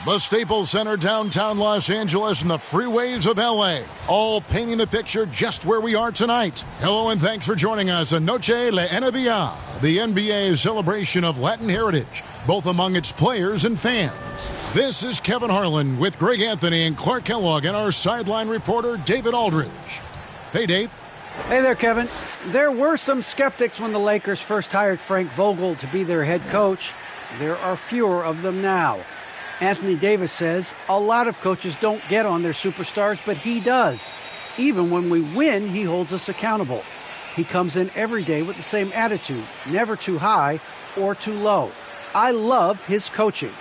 The Staples Center, downtown Los Angeles, and the freeways of L.A., all painting the picture just where we are tonight. Hello and thanks for joining us on Noche La NBA, the NBA's celebration of Latin heritage, both among its players and fans. This is Kevin Harlan with Greg Anthony and Clark Kellogg and our sideline reporter, David Aldridge. Hey, Dave. Hey there, Kevin. There were some skeptics when the Lakers first hired Frank Vogel to be their head coach. There are fewer of them now. Anthony Davis says a lot of coaches don't get on their superstars, but he does. Even when we win, he holds us accountable. He comes in every day with the same attitude, never too high or too low. I love his coaching.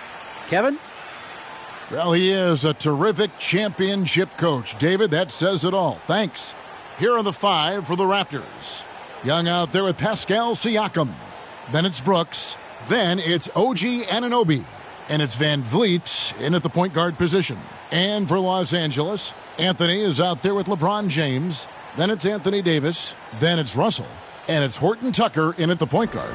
Kevin? Well, he is a terrific championship coach. David, that says it all. Thanks. Here are the five for the Raptors. Young out there with Pascal Siakam. Then it's Brooks. Then it's OG Anunoby. And it's Van Vliet in at the point guard position. And for Los Angeles, Anthony is out there with LeBron James. Then it's Anthony Davis. Then it's Russell. And it's Horton Tucker in at the point guard.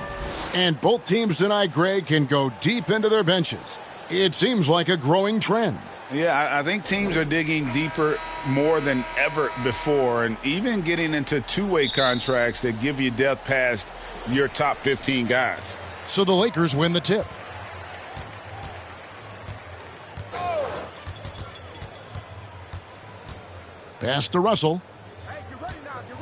And both teams tonight, Greg, can go deep into their benches. It seems like a growing trend. Yeah, I think teams are digging deeper more than ever before, and even getting into two-way contracts that give you depth past your top 15 guys. So the Lakers win the tip. Pass to Russell. Hey, get ready now, get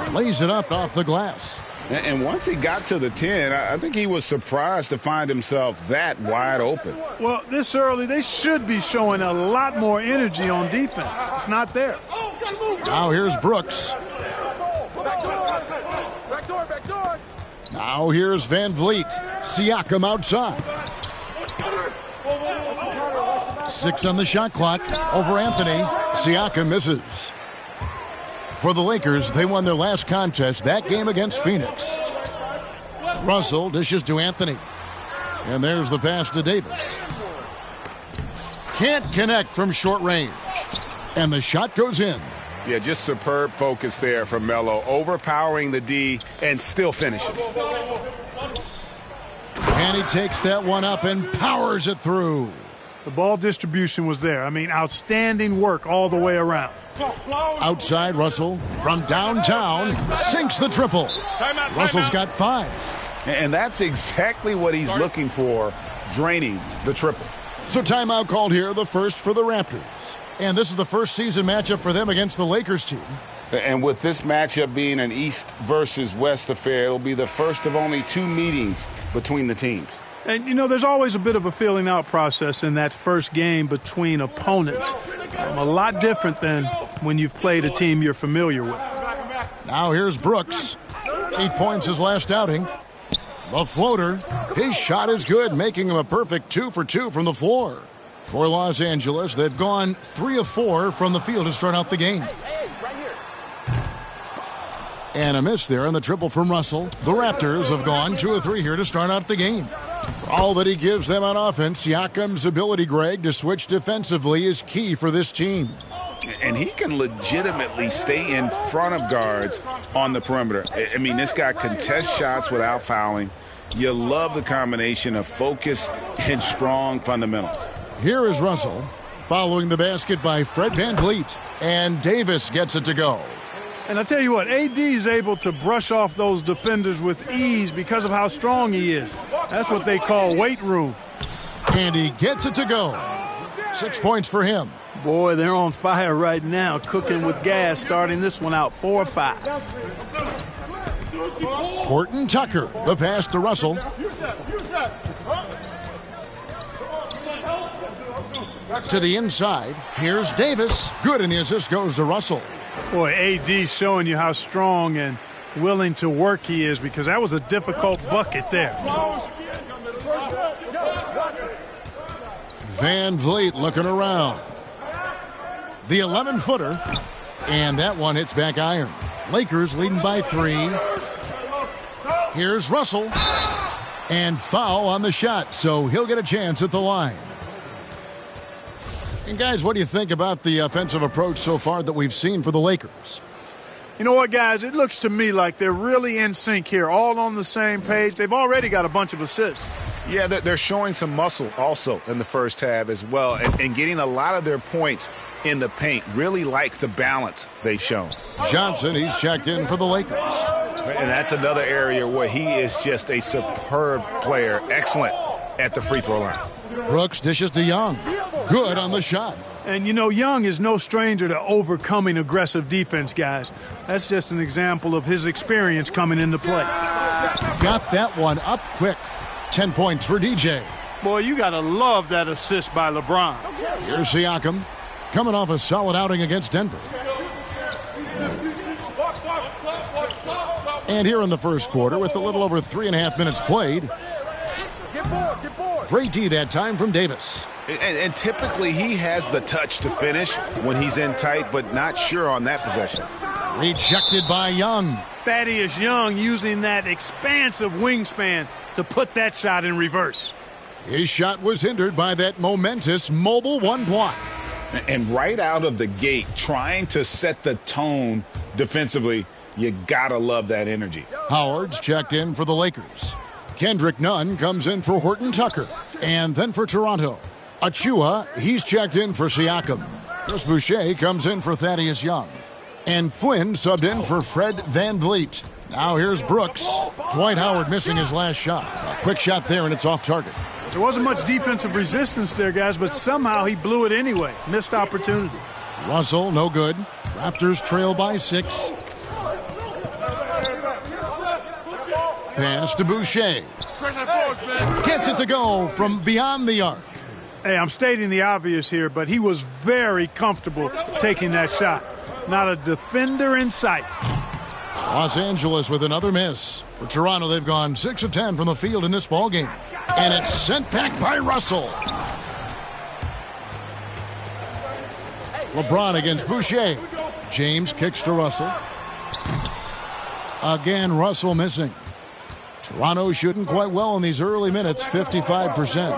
ready. Lays it up off the glass. And once he got to the 10, I think he was surprised to find himself that wide open. Well, this early, they should be showing a lot more energy on defense. It's not there. Now here's Brooks. Back door. Now here's Van Vliet. Siakam outside. 6 on the shot clock. Over Anthony. Siakam misses. For the Lakers, they won their last contest, that game against Phoenix. Russell dishes to Anthony. And there's the pass to Davis. Can't connect from short range. And the shot goes in. Yeah, just superb focus there from Melo, overpowering the D and still finishes. And he takes that one up and powers it through. The ball distribution was there. I mean, outstanding work all the way around. Outside Russell from downtown sinks the triple. Russell's got 5. And that's exactly what he's looking for, draining the triple. So timeout called here, the first for the Raptors. And this is the first season matchup for them against the Lakers team. And with this matchup being an East versus West affair, it'll be the first of only 2 meetings between the teams. And, you know, there's always a bit of a feeling out process in that first game between opponents. A lot different than when you've played a team you're familiar with. Now here's Brooks. 8 points his last outing. The floater. His shot is good, making him a perfect 2 for 2 from the floor. For Los Angeles, they've gone 3 of 4 from the field to start out the game. And a miss there on the triple from Russell. The Raptors have gone 2 of 3 here to start out the game. For all that he gives them on offense, Siakam's ability, Greg, to switch defensively is key for this team. And he can legitimately stay in front of guards on the perimeter. I mean, this guy contests shots without fouling. You love the combination of focus and strong fundamentals. Here is Russell, following the basket by Fred VanVleet. And Davis gets it to go. And I tell you what, AD is able to brush off those defenders with ease because of how strong he is. That's what they call weight room. And he gets it to go. 6 points for him. Boy, they're on fire right now, cooking with gas, starting this one out 4 or 5. Horton Tucker, the pass to Russell. To the inside, here's Davis. Good, and the assist goes to Russell. Boy, AD showing you how strong and willing to work he is, because that was a difficult bucket there. Van Vliet looking around. The 11-footer, and that one hits back iron. Lakers leading by 3. Here's Russell, and foul on the shot, so he'll get a chance at the line. And guys, what do you think about the offensive approach so far that we've seen for the Lakers? You know what, guys? It looks to me like they're really in sync here, all on the same page. They've already got a bunch of assists. Yeah, they're showing some muscle also in the first half as well, and getting a lot of their points in the paint. Really like the balance they've shown. Johnson, he's checked in for the Lakers. And that's another area where he is just a superb player. Excellent at the free throw line. Brooks dishes to Young. Good on the shot. And, you know, Young is no stranger to overcoming aggressive defense, guys. That's just an example of his experience coming into play. Got that one up quick. 10 points for DJ. Boy, you got to love that assist by LeBron. Here's Siakam, coming off a solid outing against Denver. And here in the first quarter, with a little over 3.5 minutes played. Great D that time from Davis. And typically he has the touch to finish when he's in tight, but not sure on that possession. Rejected by Young. Thaddeus Young using that expansive wingspan to put that shot in reverse. His shot was hindered by that momentous mobile one block. And right out of the gate, trying to set the tone defensively, you gotta love that energy. Howard's checked in for the Lakers. Kendrick Nunn comes in for Horton Tucker. And then for Toronto, Achua, he's checked in for Siakam. Chris Boucher comes in for Thaddeus Young. And Flynn subbed in for Fred VanVleet. Now here's Brooks. Dwight Howard missing his last shot. A quick shot there, and it's off target. There wasn't much defensive resistance there, guys, but somehow he blew it anyway. Missed opportunity. Russell, no good. Raptors trail by 6. Pass to Boucher. Gets it to go from beyond the arc. Hey, I'm stating the obvious here, but he was very comfortable taking that shot. Not a defender in sight. Los Angeles with another miss. For Toronto, they've gone 6 of 10 from the field in this ballgame. And it's sent back by Russell. LeBron against Boucher. James kicks to Russell. Again, Russell missing. Toronto shooting quite well in these early minutes, 55%.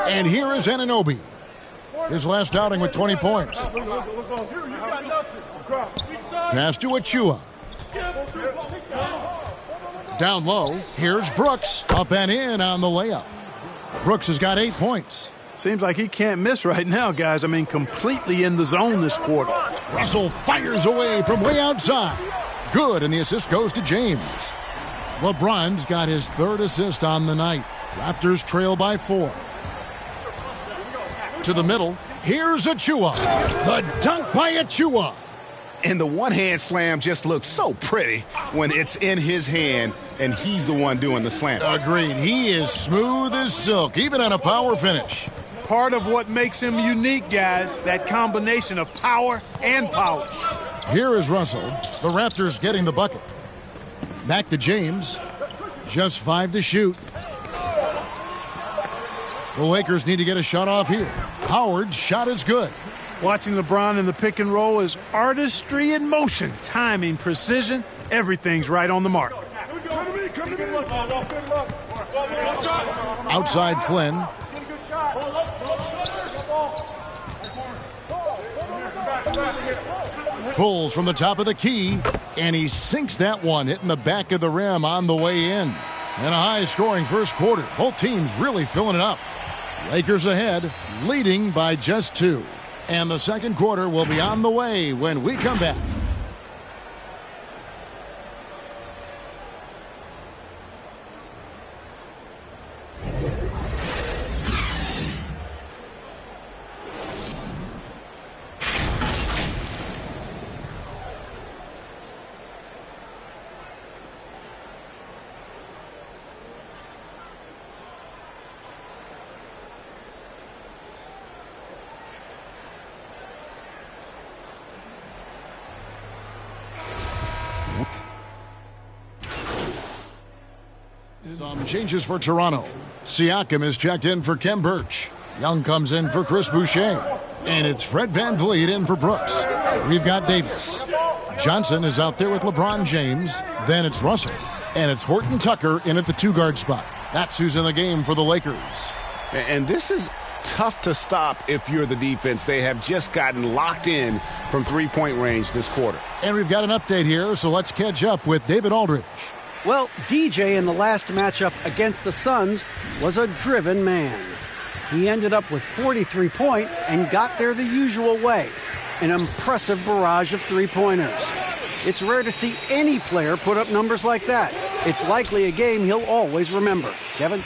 And here is Anunoby. His last outing with 20 points. Pass to Achua. Down low, here's Brooks. Up and in on the layup. Brooks has got 8 points. Seems like he can't miss right now, guys. I mean, completely in the zone this quarter. Russell fires away from way outside. Good, and the assist goes to James. LeBron's got his 3rd assist on the night. Raptors trail by 4. To the middle, here's Achua. The dunk by Achua. And the one-hand slam just looks so pretty when it's in his hand and he's the one doing the slam. Agreed. He is smooth as silk, even on a power finish. Part of what makes him unique, guys, that combination of power and polish. Here is Russell. The Raptors getting the bucket. Back to James. Just 5 to shoot. The Lakers need to get a shot off here. Howard's shot is good. Watching LeBron in the pick and roll is artistry in motion. Timing, precision, everything's right on the mark. Outside Flynn. Pulls from the top of the key, and he sinks that one, hitting the back of the rim on the way in. And a high-scoring first quarter. Both teams really filling it up. Lakers ahead, leading by just 2. And the second quarter will be on the way when we come back. Some changes for Toronto. Siakam is checked in for Kem Birch. Young comes in for Chris Boucher. And it's Fred VanVleet in for Brooks. We've got Davis. Johnson is out there with LeBron James. Then it's Russell. And it's Horton Tucker in at the 2-guard spot. That's who's in the game for the Lakers. And this is tough to stop if you're the defense. They have just gotten locked in from three-point range this quarter. And we've got an update here, so let's catch up with David Aldridge. Well, DJ in the last matchup against the Suns was a driven man. He ended up with 43 points and got there the usual way, an impressive barrage of three-pointers. It's rare to see any player put up numbers like that. It's likely a game he'll always remember. Kevin?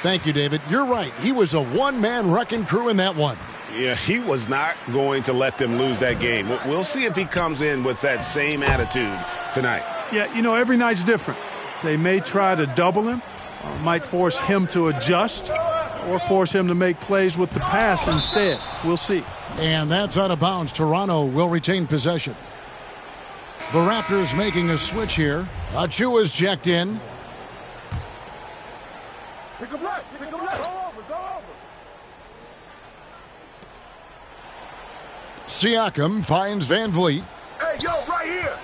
Thank you, David. You're right. He was a one-man wrecking crew in that one. Yeah, he was not going to let them lose that game. We'll see if he comes in with that same attitude tonight. Yeah, every night's different. They may try to double him, might force him to adjust, or force him to make plays with the pass instead. We'll see. And that's out of bounds. Toronto will retain possession. The Raptors making a switch here. Achua's checked in. Pick him left. Pick him left. Go over. Siakam finds Van Vliet. Hey, yo, right here.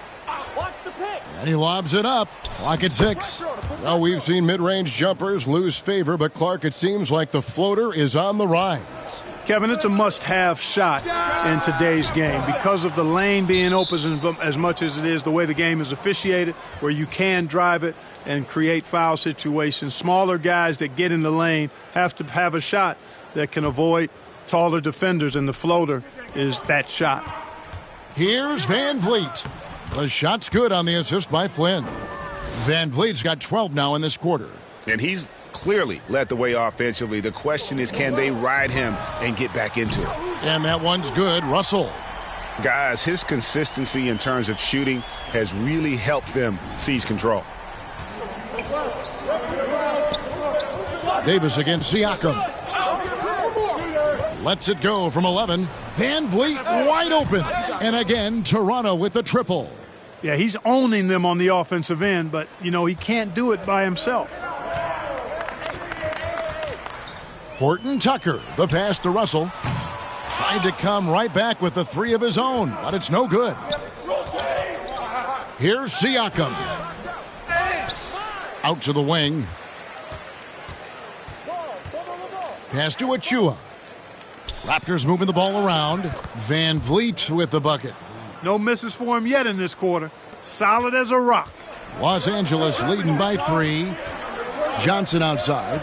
Watch the pick. And he lobs it up. Clock at 6. Well, we've seen mid-range jumpers lose favor, but Clark, it seems like the floater is on the rise. Kevin, it's a must-have shot in today's game because of the lane being open as much as it is, the way the game is officiated, where you can drive it and create foul situations. Smaller guys that get in the lane have to have a shot that can avoid taller defenders, and the floater is that shot. Here's Van Vliet. The shot's good on the assist by Flynn. Van Vliet's got 12 now in this quarter. And he's clearly led the way offensively. The question is, can they ride him and get back into it? And that one's good. Russell. Guys, his consistency in terms of shooting has really helped them seize control. Davis against Siakam. Lets it go from 11. Van Vliet wide open. And again, Toronto with the triple. Yeah, he's owning them on the offensive end, but, he can't do it by himself. Horton Tucker, the pass to Russell. Tried to come right back with the three of his own, but it's no good. Here's Siakam. Out to the wing. Pass to Achua. Raptors moving the ball around. Van Vliet with the bucket. No misses for him yet in this quarter. Solid as a rock. Los Angeles leading by 3. Johnson outside.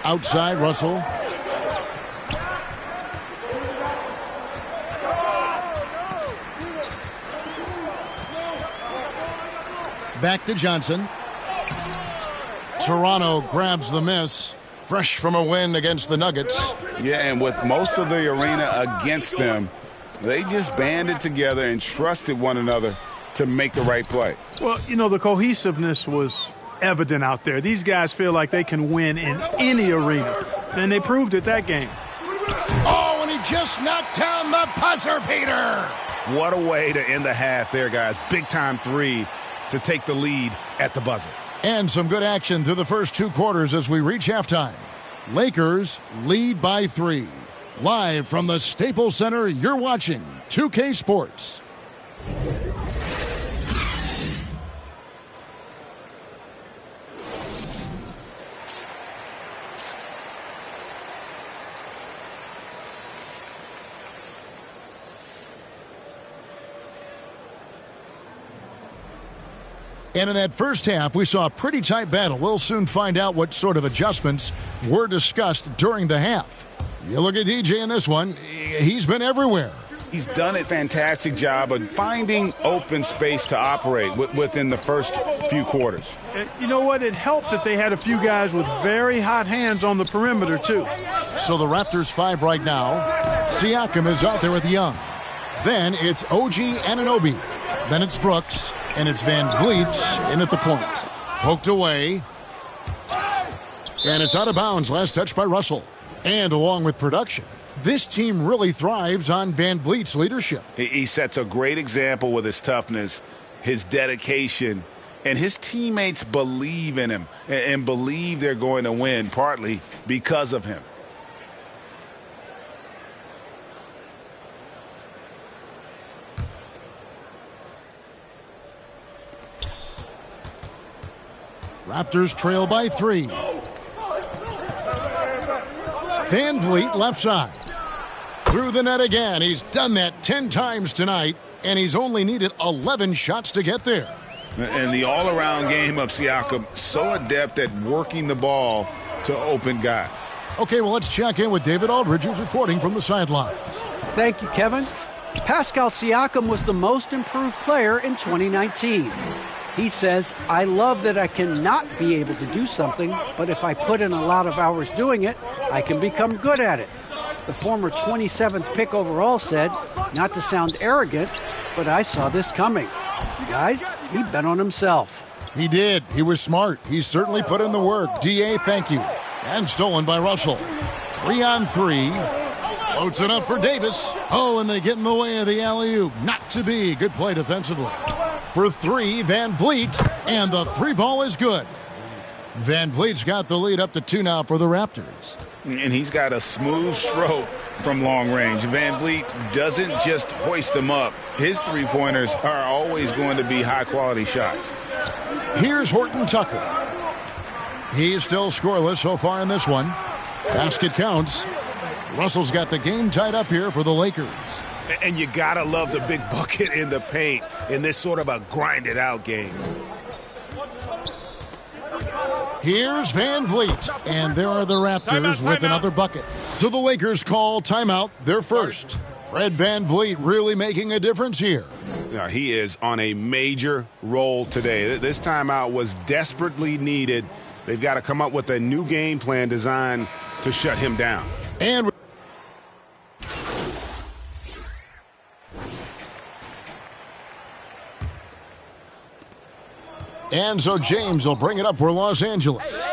Outside, Russell. Back to Johnson. Toronto grabs the miss. Fresh from a win against the Nuggets. Yeah, and with most of the arena against them, they just banded together and trusted one another to make the right play. Well, the cohesiveness was evident out there. These guys feel like they can win in any arena, and they proved it that game. Oh, and he just knocked down the buzzer beater. What a way to end the half there, guys. Big-time three to take the lead at the buzzer. And some good action through the first 2 quarters as we reach halftime. Lakers lead by 3. Live from the Staples Center, you're watching 2K Sports. And in that first half, we saw a pretty tight battle. We'll soon find out what sort of adjustments were discussed during the half. You look at DJ in this one, he's been everywhere. He's done a fantastic job of finding open space to operate within the first few quarters. You know what? It helped that they had a few guys with very hot hands on the perimeter, too. So the Raptors 5 right now. Siakam is out there with Young. Then it's OG Anunoby. Then it's Brooks. And it's Van Vliet in at the point. Poked away. And it's out of bounds. Last touch by Russell. And along with production, this team really thrives on Van Vliet's leadership. He sets a great example with his toughness, his dedication, and his teammates believe in him and believe they're going to win, partly because of him. Raptors trail by 3. Van Vliet left side. Through the net again. He's done that 10 times tonight, and he's only needed 11 shots to get there. And the all-around game of Siakam, so adept at working the ball to open guys. Okay, well, let's check in with David Aldridge, who's reporting from the sidelines. Thank you, Kevin. Pascal Siakam was the most improved player in 2019. He says, I love that I cannot be able to do something, but if I put in a lot of hours doing it, I can become good at it. The former 27th pick overall said, not to sound arrogant, but I saw this coming. Guys, he bet on himself. He did. He was smart. He certainly put in the work. D.A., thank you. And stolen by Russell. 3-on-3. Floats it up for Davis. Oh, and they get in the way of the alley-oop. Not to be. Good play defensively. For 3, Van Vliet. And the 3 ball is good. Van Vliet's got the lead up to 2 now for the Raptors. And he's got a smooth stroke from long range. Van Vliet doesn't just hoist them up. His three-pointers are always going to be high-quality shots. Here's Horton Tucker. He's still scoreless so far in this one. Basket counts. Russell's got the game tied up here for the Lakers. And you gotta love the big bucket in the paint in this sort of a grinded-out game. Here's Van Vliet, and there are the Raptors with another bucket. So the Lakers call timeout, their first. Fred Van Vliet really making a difference here. Yeah, he is on a major role today. This timeout was desperately needed. They've got to come up with a new game plan designed to shut him down. And so James will bring it up for Los Angeles.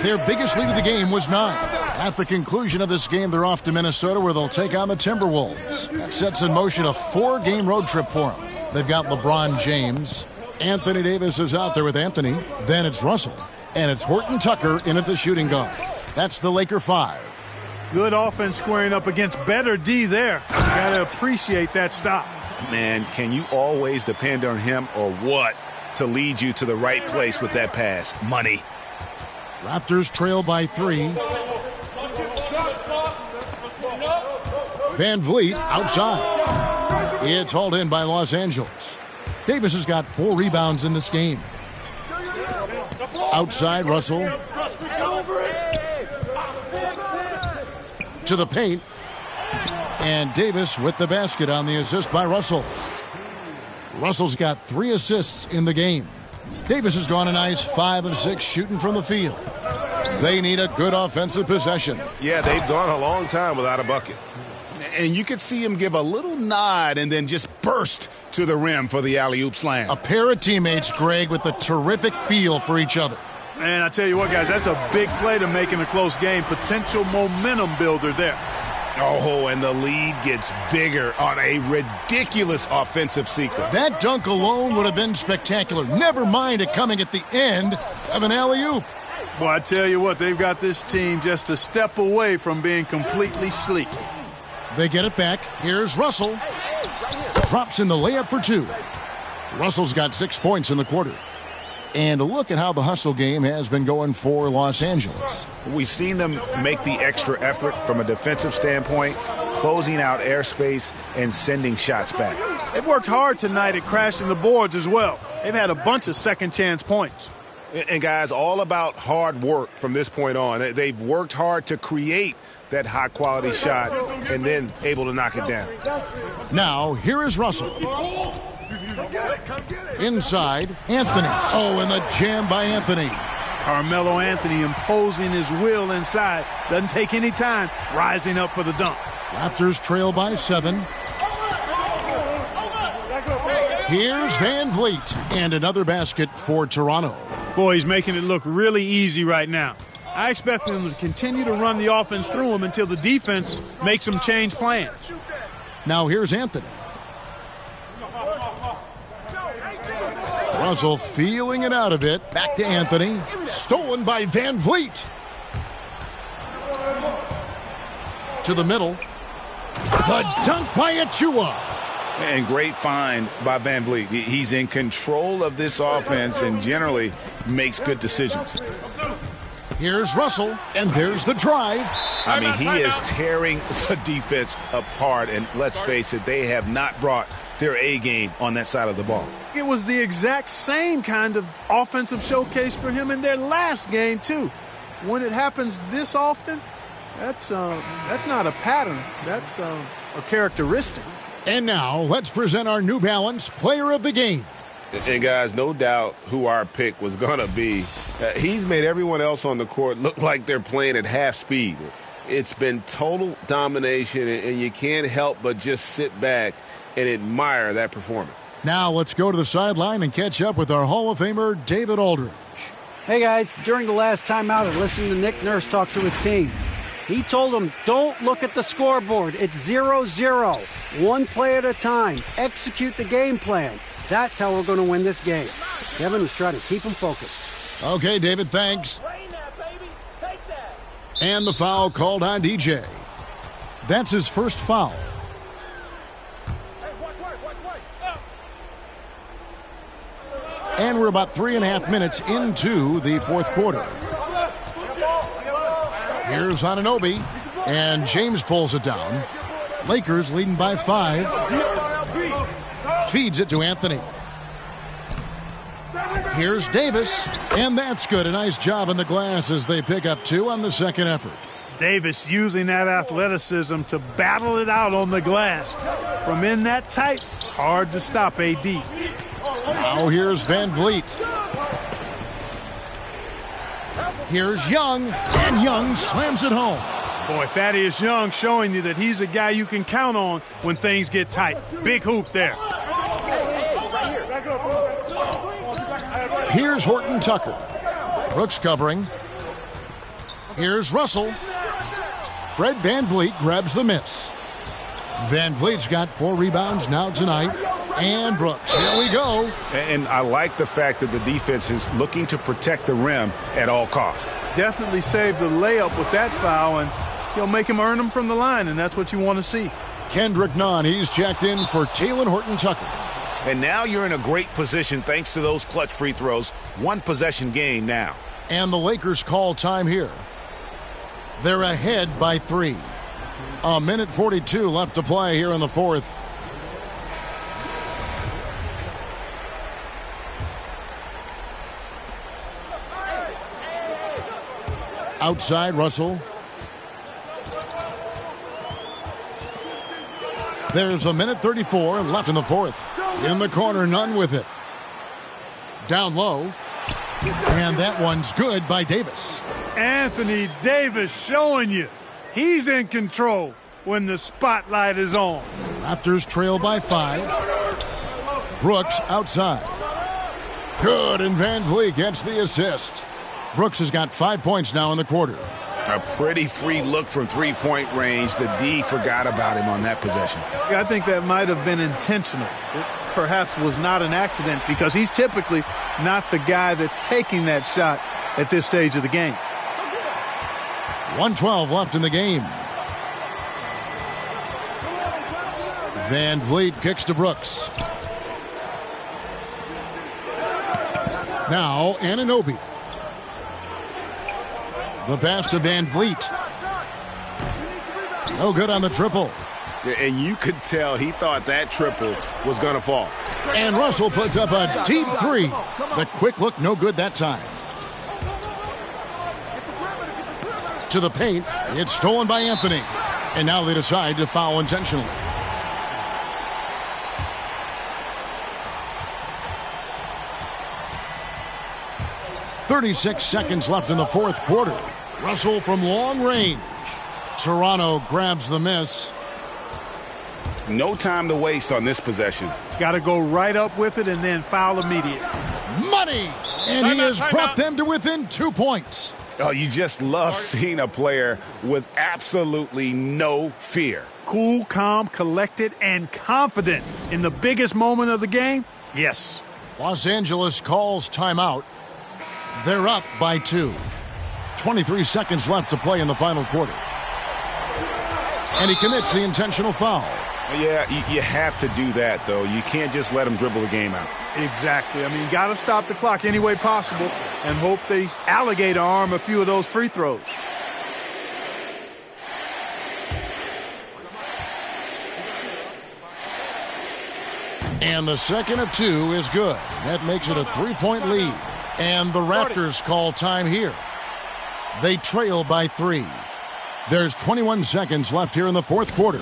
Their biggest lead of the game was 9. At the conclusion of this game, they're off to Minnesota where they'll take on the Timberwolves. That sets in motion a 4-game road trip for them. They've got LeBron James. Anthony Davis is out there with Anthony. Then it's Russell. And it's Horton Tucker in at the shooting guard. That's the Laker 5. Good offense squaring up against better D there. You got to appreciate that stop. Man, can you always depend on him or what to lead you to the right place with that pass? Money. Raptors trail by 3. Van Vliet outside. It's hauled in by Los Angeles. Davis has got 4 rebounds in this game. Outside, Russell. To the paint. And Davis with the basket on the assist by Russell. Russell's got 3 assists in the game. Davis has gone a nice 5 of 6 shooting from the field. They need a good offensive possession. Yeah, they've gone a long time without a bucket. And you could see him give a little nod and then just burst to the rim for the alley-oop slam. A pair of teammates, Greg, with a terrific feel for each other. Man, I tell you what, guys, that's a big play to make in a close game. Potential momentum builder there. Oh, and the lead gets bigger on a ridiculous offensive sequence. That dunk alone would have been spectacular. Never mind it coming at the end of an alley-oop. Boy, I tell you what, they've got this team just a step away from being completely sleep. They get it back. Here's Russell. Drops in the layup for 2. Russell's got 6 points in the quarter. And look at how the hustle game has been going for Los Angeles. We've seen them make the extra effort from a defensive standpoint, closing out airspace and sending shots back. They've worked hard tonight at crashing the boards as well. They've had a bunch of second-chance points. And guys, all about hard work from this point on. They've worked hard to create that high-quality shot and then able to knock it down. Now, here is Russell. Inside, Anthony. Oh, and the jam by Anthony. Carmelo Anthony imposing his will inside. Doesn't take any time. Rising up for the dunk. Raptors trail by 7. Here's Van Vliet. And another basket for Toronto. Boy, he's making it look really easy right now. I expect them to continue to run the offense through him until the defense makes them change plans. Now here's Anthony. Russell feeling it out a bit. Back to Anthony. Stolen by Van Vliet. To the middle. The dunk by Achua. And great find by Van Vliet. He's in control of this offense and generally makes good decisions. Here's Russell, and there's the drive. I mean, he is tearing the defense apart, and let's face it, they have not brought their A game on that side of the ball. It was the exact same kind of offensive showcase for him in their last game, too. When it happens this often, that's not a pattern. That's a characteristic. And now, let's present our New Balance Player of the Game. And, guys, no doubt who our pick was going to be. He's made everyone else on the court look like they're playing at half speed. It's been total domination, and you can't help but just sit back and admire that performance. Now, let's go to the sideline and catch up with our Hall of Famer, David Aldridge. Hey, guys, during the last timeout, I listened to Nick Nurse talk to his team. He told them, don't look at the scoreboard. It's 0-0. One play at a time. Execute the game plan. That's how we're going to win this game. Kevin was trying to keep him focused. Okay, David, thanks. And the foul called on DJ. That's his first foul. And we're about 3.5 minutes into the fourth quarter. Here's Anunoby, and James pulls it down. Lakers leading by 5. Feeds it to Anthony. Here's Davis, and that's good. A nice job in the glass as they pick up 2 on the second effort. Davis using that athleticism to battle it out on the glass. From in that tight, hard to stop AD. Now here's Van Vliet. Here's Young, and Young slams it home. Boy, Thaddeus Young showing you that he's a guy you can count on when things get tight. Big hoop there. Here's Horton Tucker. Brooks covering. Here's Russell. Fred Van Vliet grabs the miss. Van Vliet's got 4 rebounds now tonight. And Brooks, here we go. And I like the fact that the defense is looking to protect the rim at all costs. Definitely saved the layup with that foul, and he'll make him earn them from the line, and that's what you want to see. Kendrick Nunn, he's checked in for Talen Horton Tucker. And now you're in a great position thanks to those clutch free throws. 1 possession game now. And the Lakers call time here. They're ahead by 3. 1:42 left to play here in the fourth. Outside, Russell. There's 1:34 left in the fourth. In the corner, Nunn with it. Down low. And that one's good by Davis. Anthony Davis showing you he's in control when the spotlight is on. Raptors trail by 5. Brooks outside. Good, and Van Vliet gets the assist. Brooks has got 5 points now in the quarter. A pretty free look from three-point range. The D forgot about him on that possession. I think that might have been intentional. It perhaps was not an accident because he's typically not the guy that's taking that shot at this stage of the game. 1:12 left in the game. Van Vliet kicks to Brooks. Now Anunoby. The pass to Van Vliet. No good on the triple. And you could tell he thought that triple was going to fall. And Russell puts up a deep 3. The quick look, no good that time. To the paint. It's stolen by Anthony. And now they decide to foul intentionally. .36 seconds left in the fourth quarter. Russell from long range. Toronto grabs the miss. No time to waste on this possession. Got to go right up with it and then foul immediate. Money! And he has brought them to within 2 points. Oh, you just love seeing a player with absolutely no fear. Cool, calm, collected, and confident in the biggest moment of the game? Yes. Los Angeles calls timeout. They're up by 2. 23 seconds left to play in the final quarter. And he commits the intentional foul. Yeah, you have to do that, though. You can't just let him dribble the game out. Exactly. I mean, you got to stop the clock any way possible and hope they alligator arm a few of those free throws. And the second of two is good. That makes it a 3-point lead. And the Raptors call time here. They trail by 3. There's 21 seconds left here in the fourth quarter.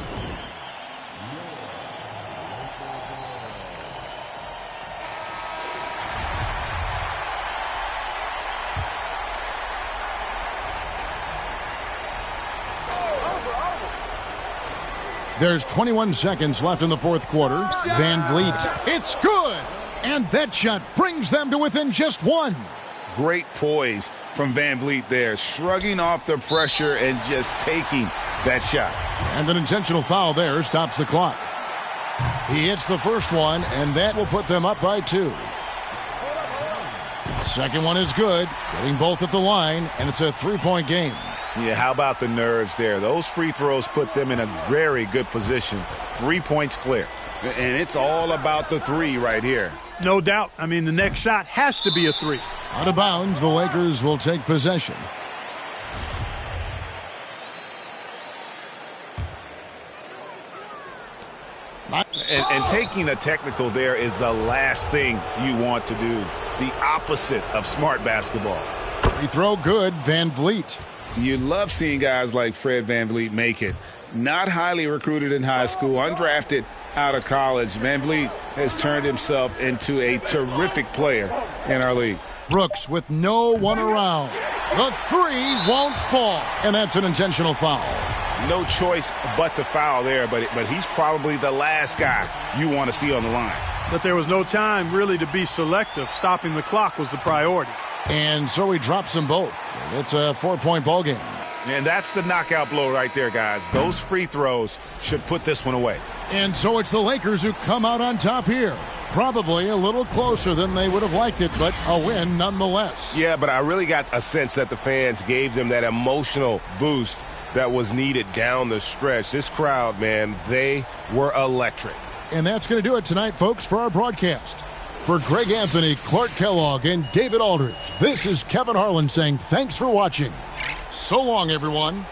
There's 21 seconds left in the fourth quarter. Van Vliet. It's good! And that shot brings them to within just one. Great poise from Van Vliet there, shrugging off the pressure and just taking that shot. And an intentional foul there stops the clock. He hits the first one, and that will put them up by 2. Second one is good, getting both at the line, and it's a 3-point game. Yeah, how about the nerves there? Those free throws put them in a very good position. 3 points clear. And it's all about the 3 right here. No doubt. I mean, the next shot has to be a 3. Out of bounds, the Lakers will take possession. And taking a technical there is the last thing you want to do. The opposite of smart basketball. Free throw good, Van Vliet. You love seeing guys like Fred Van Vliet make it. Not highly recruited in high school, undrafted out of college. Van Vliet has turned himself into a terrific player in our league. Brooks with no one around. The 3 won't fall, and that's an intentional foul. No choice but to foul there, but he's probably the last guy you want to see on the line. But there was no time really to be selective. Stopping the clock was the priority. And so he drops them both. It's a 4-point ball game. And that's the knockout blow right there, guys. Those free throws should put this one away. And so it's the Lakers who come out on top here. Probably a little closer than they would have liked it, but a win nonetheless. Yeah, but I really got a sense that the fans gave them that emotional boost that was needed down the stretch. This crowd, man, they were electric. And that's going to do it tonight, folks, for our broadcast. For Greg Anthony, Clark Kellogg, and David Aldridge, this is Kevin Harlan saying thanks for watching. So long, everyone.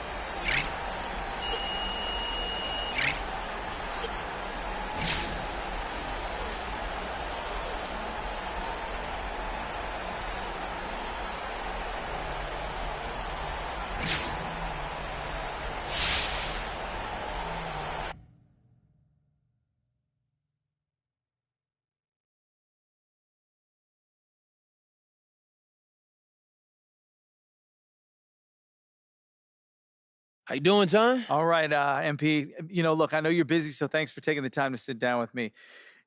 How you doing, John? All right, MP. Look, I know you're busy, so thanks for taking the time to sit down with me.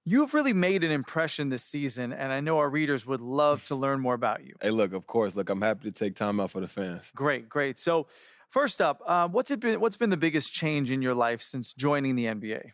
You've really made an impression this season, and I know our readers would love to learn more about you. Hey, look, of course. Look, I'm happy to take time out for the fans. Great. So, first up, what's been the biggest change in your life since joining the NBA?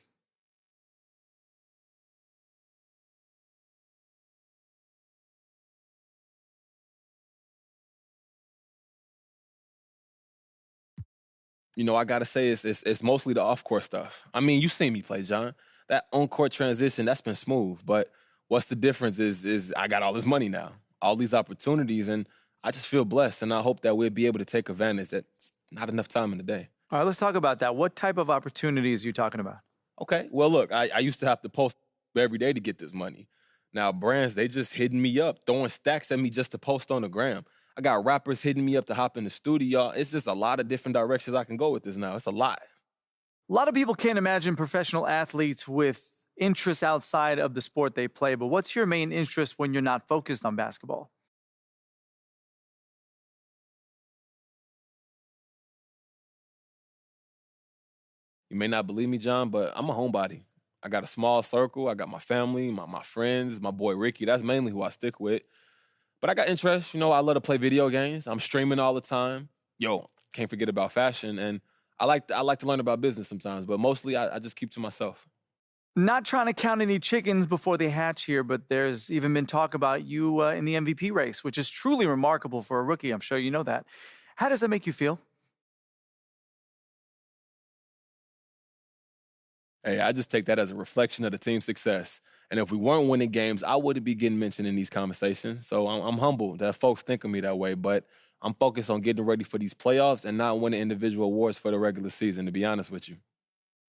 I got to say it's mostly the off-court stuff. I mean, you seen me play, John. That on-court transition, that's been smooth. But what's the difference is I got all this money now, all these opportunities, and I just feel blessed, and I hope that we'll be able to take advantage. That's not enough time in the day. All right, let's talk about that. What type of opportunities are you talking about? Okay, well, look, I used to have to post every day to get this money. Now, brands, they just hitting me up, throwing stacks at me just to post on the gram. I got rappers hitting me up to hop in the studio. It's just a lot of different directions I can go with this now. It's a lot. A lot of people can't imagine professional athletes with interests outside of the sport they play, but what's your main interest when you're not focused on basketball? You may not believe me, John, but I'm a homebody. I got a small circle. I got my family, my friends, my boy Ricky. That's mainly who I stick with. But I got interests. I love to play video games. I'm streaming all the time. Can't forget about fashion. And I like to learn about business sometimes, but mostly I just keep to myself. Not trying to count any chickens before they hatch here, but there's even been talk about you in the MVP race, which is truly remarkable for a rookie. I'm sure you know that. How does that make you feel? Hey, I just take that as a reflection of the team's success. And if we weren't winning games, I wouldn't be getting mentioned in these conversations. So I'm humbled that folks think of me that way, but I'm focused on getting ready for these playoffs and not winning individual awards for the regular season, to be honest with you.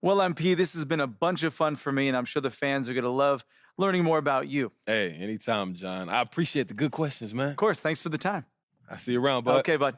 Well, MP, this has been a bunch of fun for me, and I'm sure the fans are going to love learning more about you. Hey, anytime, John. I appreciate the good questions, man. Of course. Thanks for the time. I see you around, bud. Okay, bud.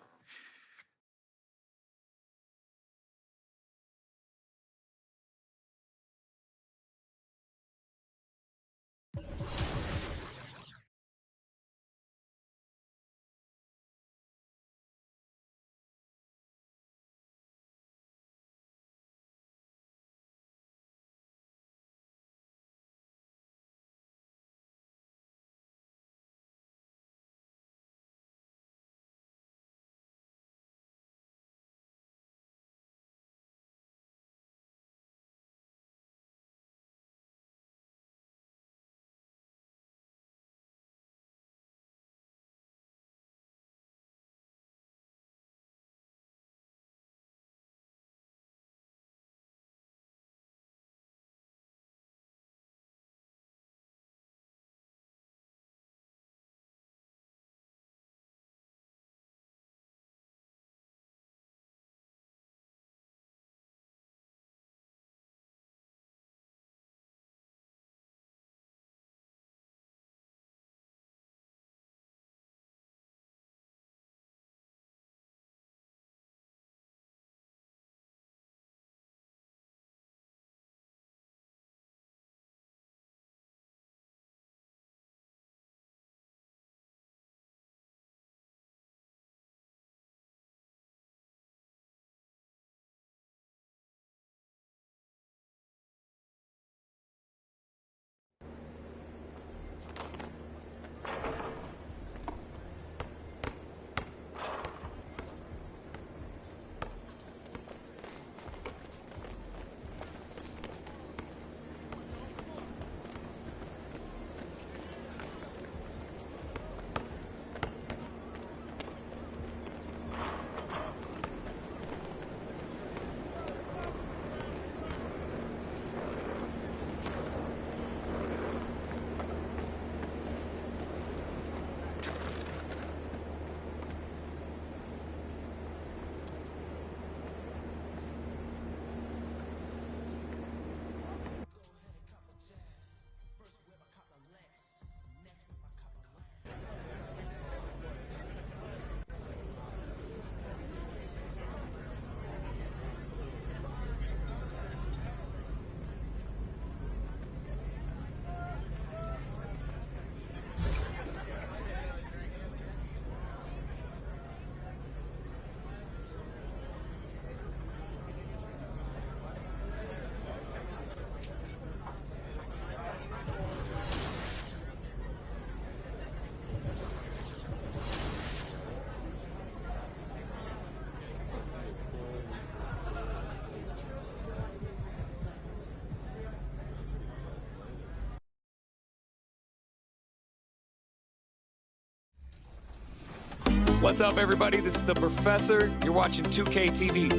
What's up, everybody? This is the Professor. You're watching 2K TV.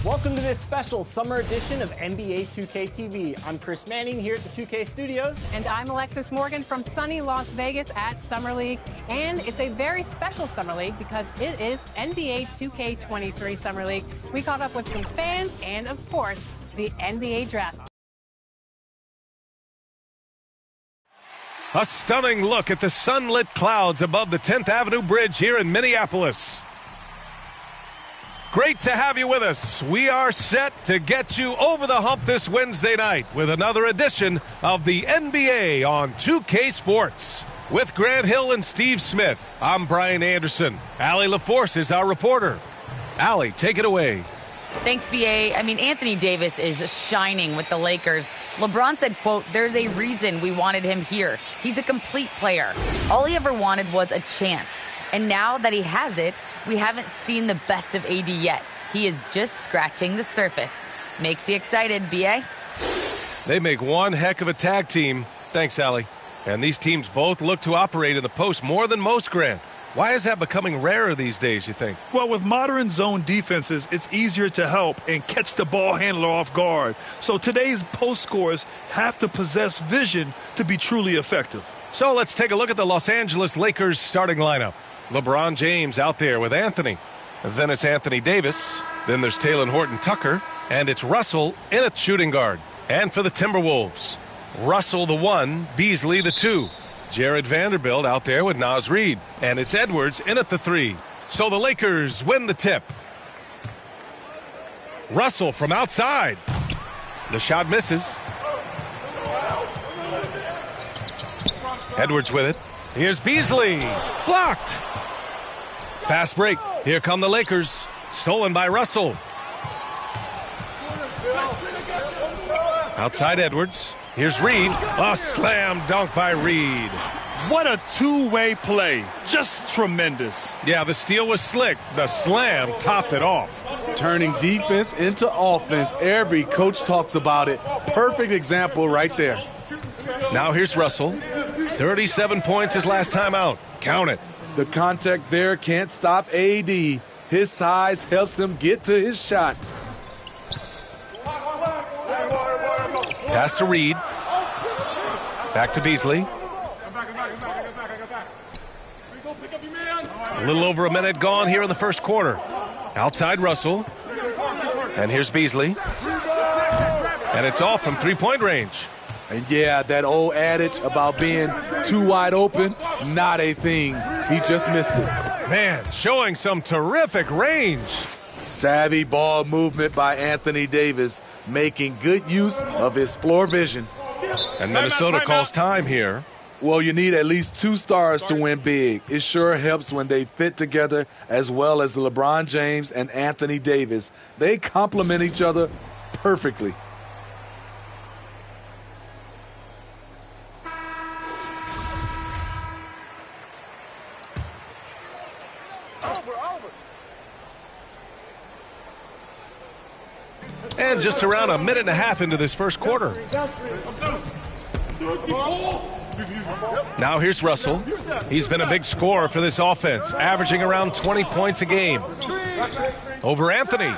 Welcome to this special summer edition of NBA 2K TV. I'm Chris Manning here at the 2K Studios. And I'm Alexis Morgan from sunny Las Vegas at Summer League. And it's a very special Summer League because it is NBA 2K23 Summer League. We caught up with some fans and, of course, the NBA Draft. A stunning look at the sunlit clouds above the 10th Avenue Bridge here in Minneapolis. Great to have you with us. We are set to get you over the hump this Wednesday night with another edition of the NBA on 2K Sports. With Grant Hill and Steve Smith, I'm Brian Anderson. Allie LaForce is our reporter. Allie, take it away. Thanks, B.A. I mean, Anthony Davis is shining with the Lakers. LeBron said, quote, "There's a reason we wanted him here. He's a complete player. All he ever wanted was a chance. And now that he has it, we haven't seen the best of AD yet. He is just scratching the surface." Makes you excited, B.A.? They make one heck of a tag team. Thanks, Allie. And these teams both look to operate in the post more than most, Grant. Why is that becoming rarer these days, you think? Well, with modern zone defenses, it's easier to help and catch the ball handler off guard. So today's post scorers have to possess vision to be truly effective. So let's take a look at the Los Angeles Lakers starting lineup. LeBron James out there with Anthony. And then it's Anthony Davis. Then there's Talen Horton-Tucker. And it's Russell in at shooting guard. And for the Timberwolves, Russell the 1, Beasley the 2. Jared Vanderbilt out there with Naz Reid. And it's Edwards in at the 3. So the Lakers win the tip. Russell from outside. The shot misses. Edwards with it. Here's Beasley. Blocked. Fast break. Here come the Lakers. Stolen by Russell. Outside Edwards. Here's Reid. A slam dunk by Reid. What a two-way play. Just tremendous. Yeah, the steal was slick. The slam topped it off. Turning defense into offense. Every coach talks about it. Perfect example right there. Now here's Russell. 37 points his last time out. Count it. The contact there can't stop AD. His size helps him get to his shot. Pass to Reid. Back to Beasley. A little over a minute gone here in the first quarter. Outside Russell. And here's Beasley. And it's off from three-point range. And yeah, that old adage about being too wide open, not a thing. He just missed it. Man, showing some terrific range. Savvy ball movement by Anthony Davis, making good use of his floor vision. And Minnesota calls time here. Well, you need at least 2 stars to win big. It sure helps when they fit together, as well as LeBron James and Anthony Davis. They complement each other perfectly. And just around a minute and a half into this first quarter. Now here's Russell. He's been a big scorer for this offense, averaging around 20 points a game. Over Anthony.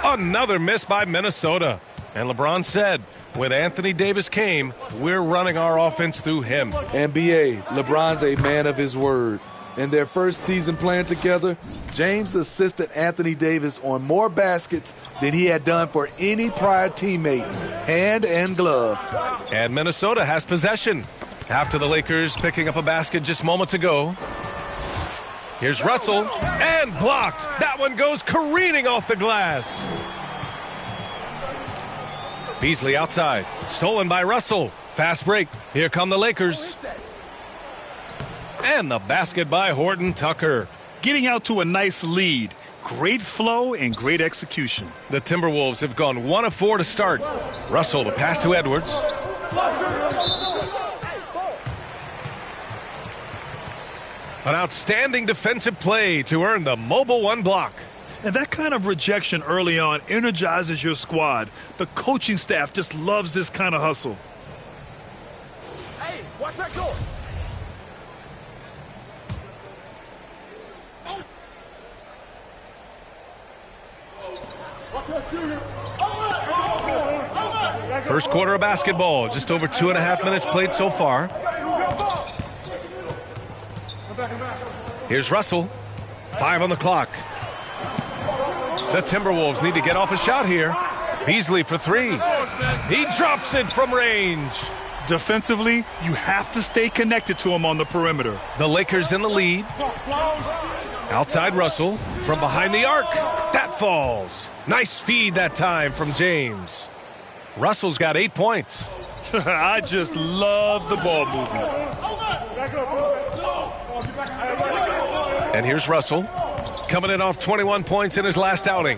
Another miss by Minnesota. And LeBron said, when Anthony Davis came, we're running our offense through him. NBA, LeBron's a man of his word. In their first season playing together, James assisted Anthony Davis on more baskets than he had done for any prior teammate, hand and glove. And Minnesota has possession after the Lakers picking up a basket just moments ago. Here's Russell, and blocked. That one goes careening off the glass. Beasley outside, stolen by Russell. Fast break. Here come the Lakers. And the basket by Horton-Tucker. Getting out to a nice lead. Great flow and great execution. The Timberwolves have gone 1 of 4 to start. Russell, the pass to Edwards. An outstanding defensive play to earn the mobile 1 block. And that kind of rejection early on energizes your squad. The coaching staff just loves this kind of hustle. Hey, watch that door. First quarter of basketball, just over 2.5 minutes played so far. Here's Russell, 5 on the clock. The Timberwolves need to get off a shot here. Beasley for 3. He drops it from range. Defensively, you have to stay connected to him on the perimeter. The Lakers in the lead. Outside Russell, from behind the arc. That falls. Nice feed that time from James. Russell's got 8 points. I just love the ball movement. And here's Russell, coming in off 21 points in his last outing.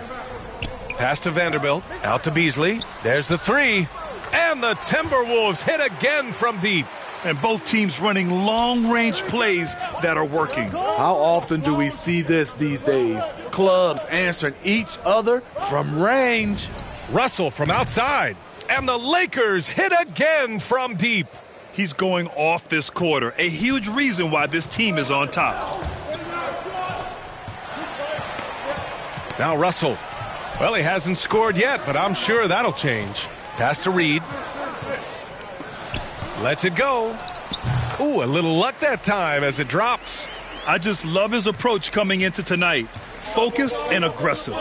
Pass to Vanderbilt, out to Beasley. There's the 3. And the Timberwolves hit again from deep. And both teams running long-range plays that are working. How often do we see this these days? Clubs answering each other from range. Russell from outside. And the Lakers hit again from deep. He's going off this quarter. A huge reason why this team is on top. Now Russell. Well, he hasn't scored yet, but I'm sure that'll change. Pass to Reid. Lets it go. Ooh, a little luck that time as it drops. I just love his approach coming into tonight. Focused and aggressive.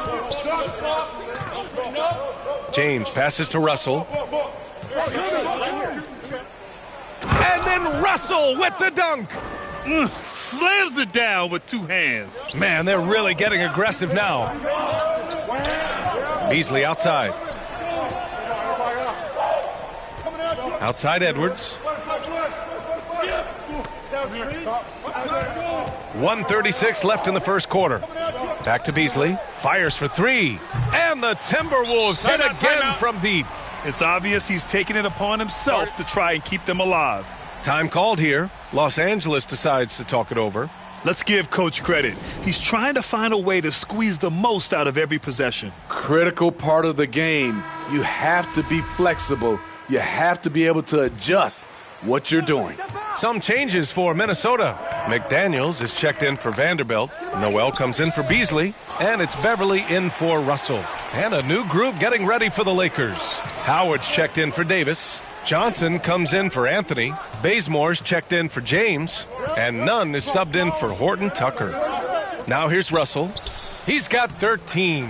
James passes to Russell. And then Russell with the dunk. Slams it down with two hands. Man, they're really getting aggressive now. Beasley outside. Outside Edwards. 1:36 left in the first quarter. Back to Beasley. Fires for three. And the Timberwolves hit again from deep. It's obvious he's taking it upon himself to try and keep them alive. Time called here. Los Angeles decides to talk it over. Let's give Coach credit. He's trying to find a way to squeeze the most out of every possession. Critical part of the game. You have to be flexible. You have to be able to adjust what you're doing. Some changes for Minnesota. McDaniels is checked in for Vanderbilt. Noel comes in for Beasley. And it's Beverly in for Russell. And a new group getting ready for the Lakers. Howard's checked in for Davis. Johnson comes in for Anthony. Bazemore's checked in for James. And Nunn is subbed in for Horton Tucker. Now here's Russell. He's got 13.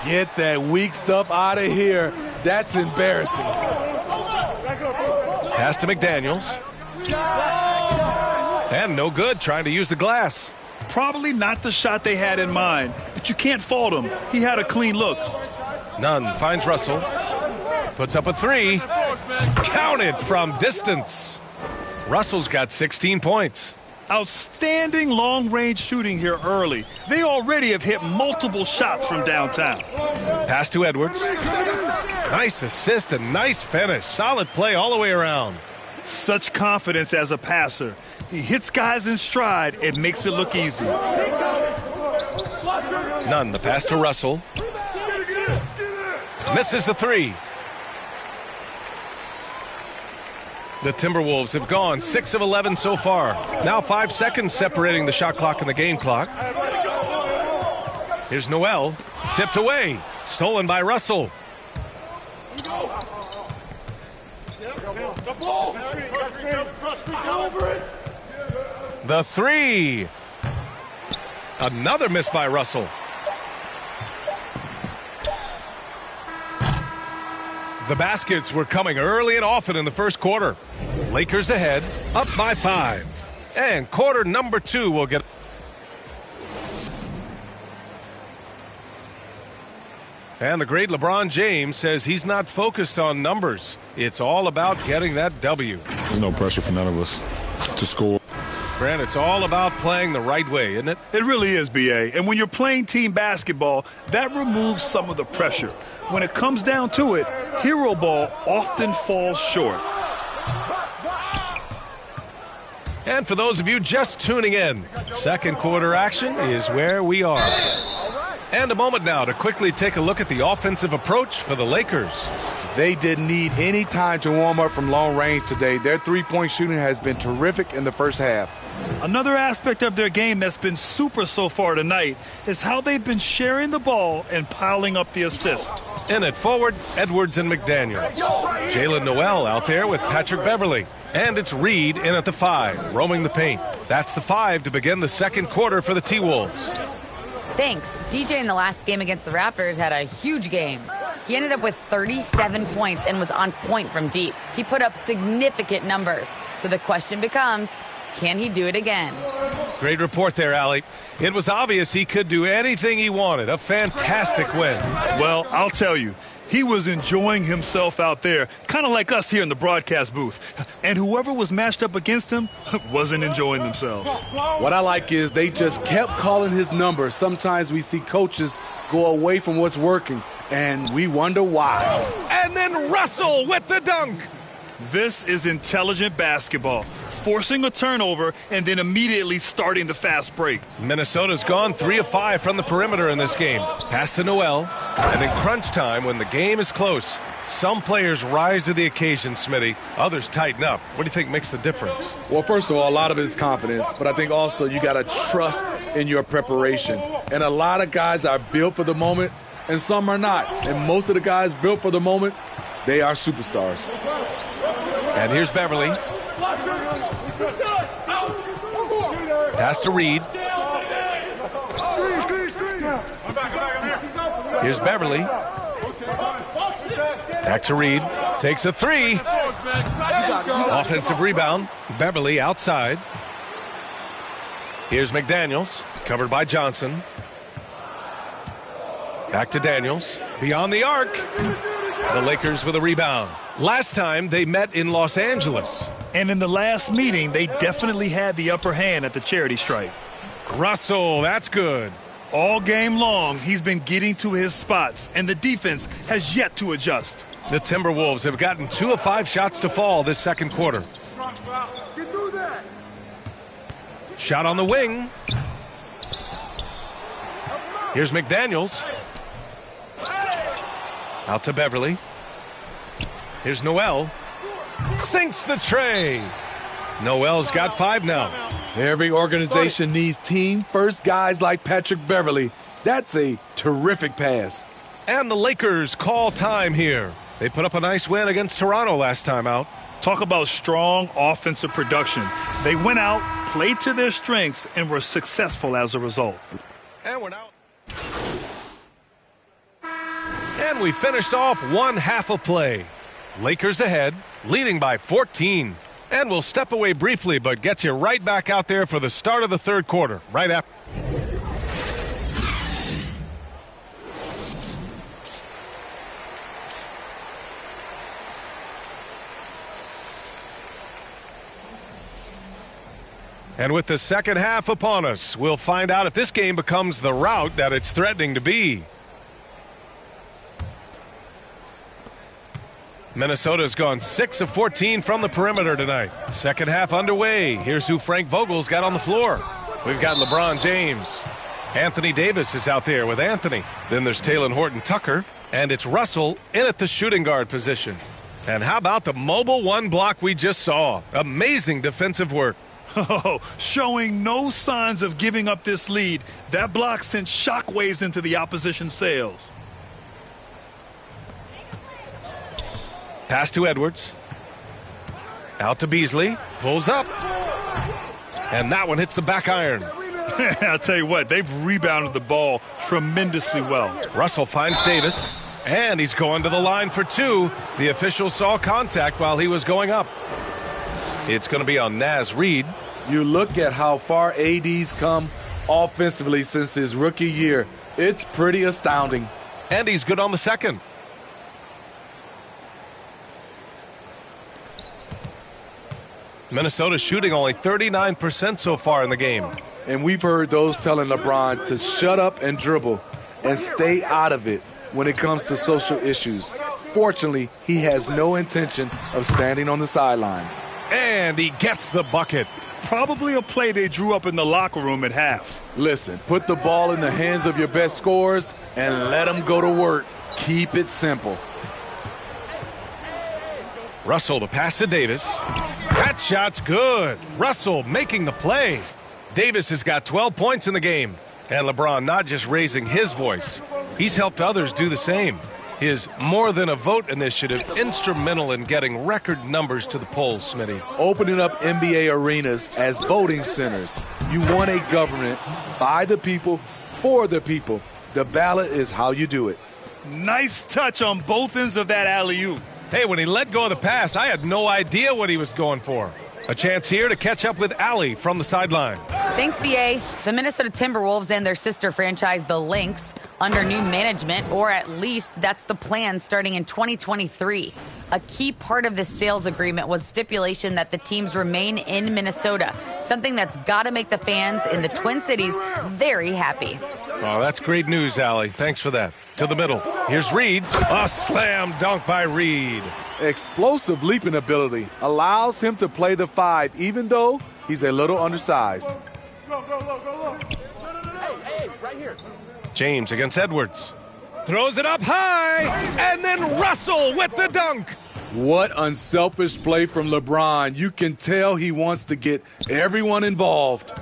Get that weak stuff out of here. That's embarrassing. Pass to McDaniels. And no good, trying to use the glass. Probably not the shot they had in mind, but you can't fault him. He had a clean look. Nunn finds Russell. Puts up a three. Counted from distance. Russell's got 16 points. Outstanding long-range shooting here early. They already have hit multiple shots from downtown. Pass to Edwards. Nice assist and nice finish. Solid play all the way around. Such confidence as a passer. He hits guys in stride and makes it look easy. Nunn, the pass to Russell. Misses the three. The Timberwolves have gone 6 of 11 so far. Now 5 seconds separating the shot clock and the game clock. Here's Noel. Tipped away. Stolen by Russell. The three. Another miss by Russell. The baskets were coming early and often in the first quarter. Lakers ahead, up by 5. And quarter number 2 will get... And the great LeBron James says he's not focused on numbers. It's all about getting that W. There's no pressure for none of us to score. Brent, it's all about playing the right way, isn't it? It really is, B.A. And when you're playing team basketball, that removes some of the pressure. When it comes down to it, hero ball often falls short. And for those of you just tuning in, second quarter action is where we are. And a moment now to quickly take a look at the offensive approach for the Lakers. They didn't need any time to warm up from long range today. Their three-point shooting has been terrific in the first half. Another aspect of their game that's been super so far tonight is how they've been sharing the ball and piling up the assist. In at forward, Edwards and McDaniels. Jalen Noel out there with Patrick Beverly. And it's Reed in at the 5, roaming the paint. That's the 5 to begin the second quarter for the T-Wolves. Thanks. DJ in the last game against the Raptors had a huge game. He ended up with 37 points and was on point from deep. He put up significant numbers. So the question becomes, can he do it again? Great report there, Allie. It was obvious he could do anything he wanted. A fantastic win. Well, I'll tell you, he was enjoying himself out there, kind of like us here in the broadcast booth. And whoever was matched up against him wasn't enjoying themselves. What I like is they just kept calling his number. Sometimes we see coaches go away from what's working, and we wonder why. And then Russell with the dunk. This is intelligent basketball. Forcing a turnover and then immediately starting the fast break. Minnesota's gone 3 of 5 from the perimeter in this game. Pass to Noel. And in crunch time, when the game is close, some players rise to the occasion, Smitty. Others tighten up. What do you think makes the difference? Well, first of all, a lot of it is confidence. But I think also you got to trust in your preparation. And a lot of guys are built for the moment, and some are not. And most of the guys built for the moment, they are superstars. And here's Beverly. Pass to Reed. Here's Beverly. Back to Reed. Takes a three. Offensive rebound. Beverly outside. Here's McDaniels. Covered by Johnson. Back to Daniels. Beyond the arc. The Lakers with a rebound. Last time they met in Los Angeles. And in the last meeting, they definitely had the upper hand at the charity stripe. Russell, that's good. All game long, he's been getting to his spots, and the defense has yet to adjust. The Timberwolves have gotten 2 of 5 shots to fall this second quarter. Shot on the wing. Here's McDaniels. Out to Beverly. Here's Noel. Sinks the tray. Noel's got 5 now. Every organization needs team-first guys like Patrick Beverly. That's a terrific pass. And the Lakers call time here. They put up a nice win against Toronto last time out. Talk about strong offensive production. They went out, played to their strengths, and were successful as a result. And we're now. And we finished off one half of play. Lakers ahead, leading by 14. And we'll step away briefly, but get you right back out there for the start of the third quarter, right after. And with the second half upon us, we'll find out if this game becomes the rout that it's threatening to be. Minnesota's gone 6 of 14 from the perimeter tonight. Second half underway. Here's who Frank Vogel's got on the floor. We've got LeBron James. Anthony Davis is out there with Anthony. Then there's Talen Horton-Tucker. And it's Russell in at the shooting guard position. And how about the mobile one block we just saw? Amazing defensive work. Oh, showing no signs of giving up this lead. That block sent shockwaves into the opposition sails. Pass to Edwards. Out to Beasley. Pulls up. And that one hits the back iron. I'll tell you what, they've rebounded the ball tremendously well. Russell finds Davis. And he's going to the line for 2. The official saw contact while he was going up. It's going to be on Naz Reid. You look at how far AD's come offensively since his rookie year. It's pretty astounding. And he's good on the second. Minnesota shooting only 39% so far in the game. And we've heard those telling LeBron to shut up and dribble and stay out of it when it comes to social issues. Fortunately, he has no intention of standing on the sidelines. And he gets the bucket. Probably a play they drew up in the locker room at half. Listen, put the ball in the hands of your best scorers and let them go to work. Keep it simple. Russell to pass to Davis. That shot's good. Russell making the play. Davis has got 12 points in the game. And LeBron not just raising his voice. He's helped others do the same. His More Than a Vote initiative instrumental in getting record numbers to the polls, Smitty. Opening up NBA arenas as voting centers. You want a government by the people, for the people. The ballot is how you do it. Nice touch on both ends of that alley-oop. Hey, when he let go of the pass, I had no idea what he was going for. A chance here to catch up with Allie from the sideline. Thanks, BA. The Minnesota Timberwolves and their sister franchise, the Lynx, under new management, or at least that's the plan starting in 2023. A key part of this sales agreement was stipulation that the teams remain in Minnesota, something that's got to make the fans in the Twin Cities very happy. Oh, that's great news, Allie. Thanks for that. To the middle. Here's Reed. A slam dunk by Reed. Explosive leaping ability allows him to play the 5, even though he's a little undersized. Go. Hey, right here. James against Edwards. Throws it up high, and then Russell with the dunk. What unselfish play from LeBron. You can tell he wants to get everyone involved.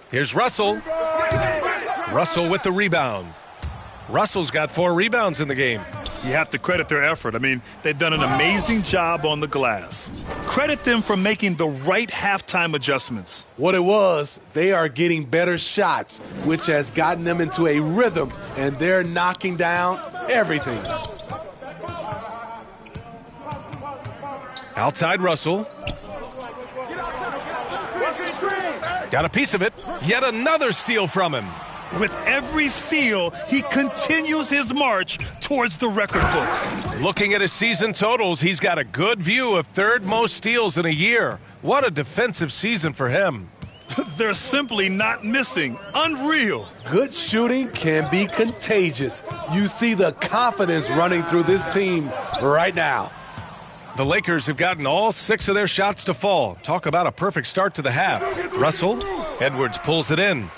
Here's Russell. Russell with the rebound. Russell's got 4 rebounds in the game. You have to credit their effort. I mean, they've done an amazing job on the glass. Credit them for making the right halftime adjustments. What it was, they are getting better shots, which has gotten them into a rhythm, and they're knocking down everything. Outside Russell. Got a piece of it. Yet another steal from him. With every steal, he continues his march towards the record books. Looking at his season totals, he's got a good view of third most steals in a year. What a defensive season for him. They're simply not missing. Unreal. Good shooting can be contagious. You see the confidence running through this team right now. The Lakers have gotten all 6 of their shots to fall. Talk about a perfect start to the half. Russell, Edwards pulls it in.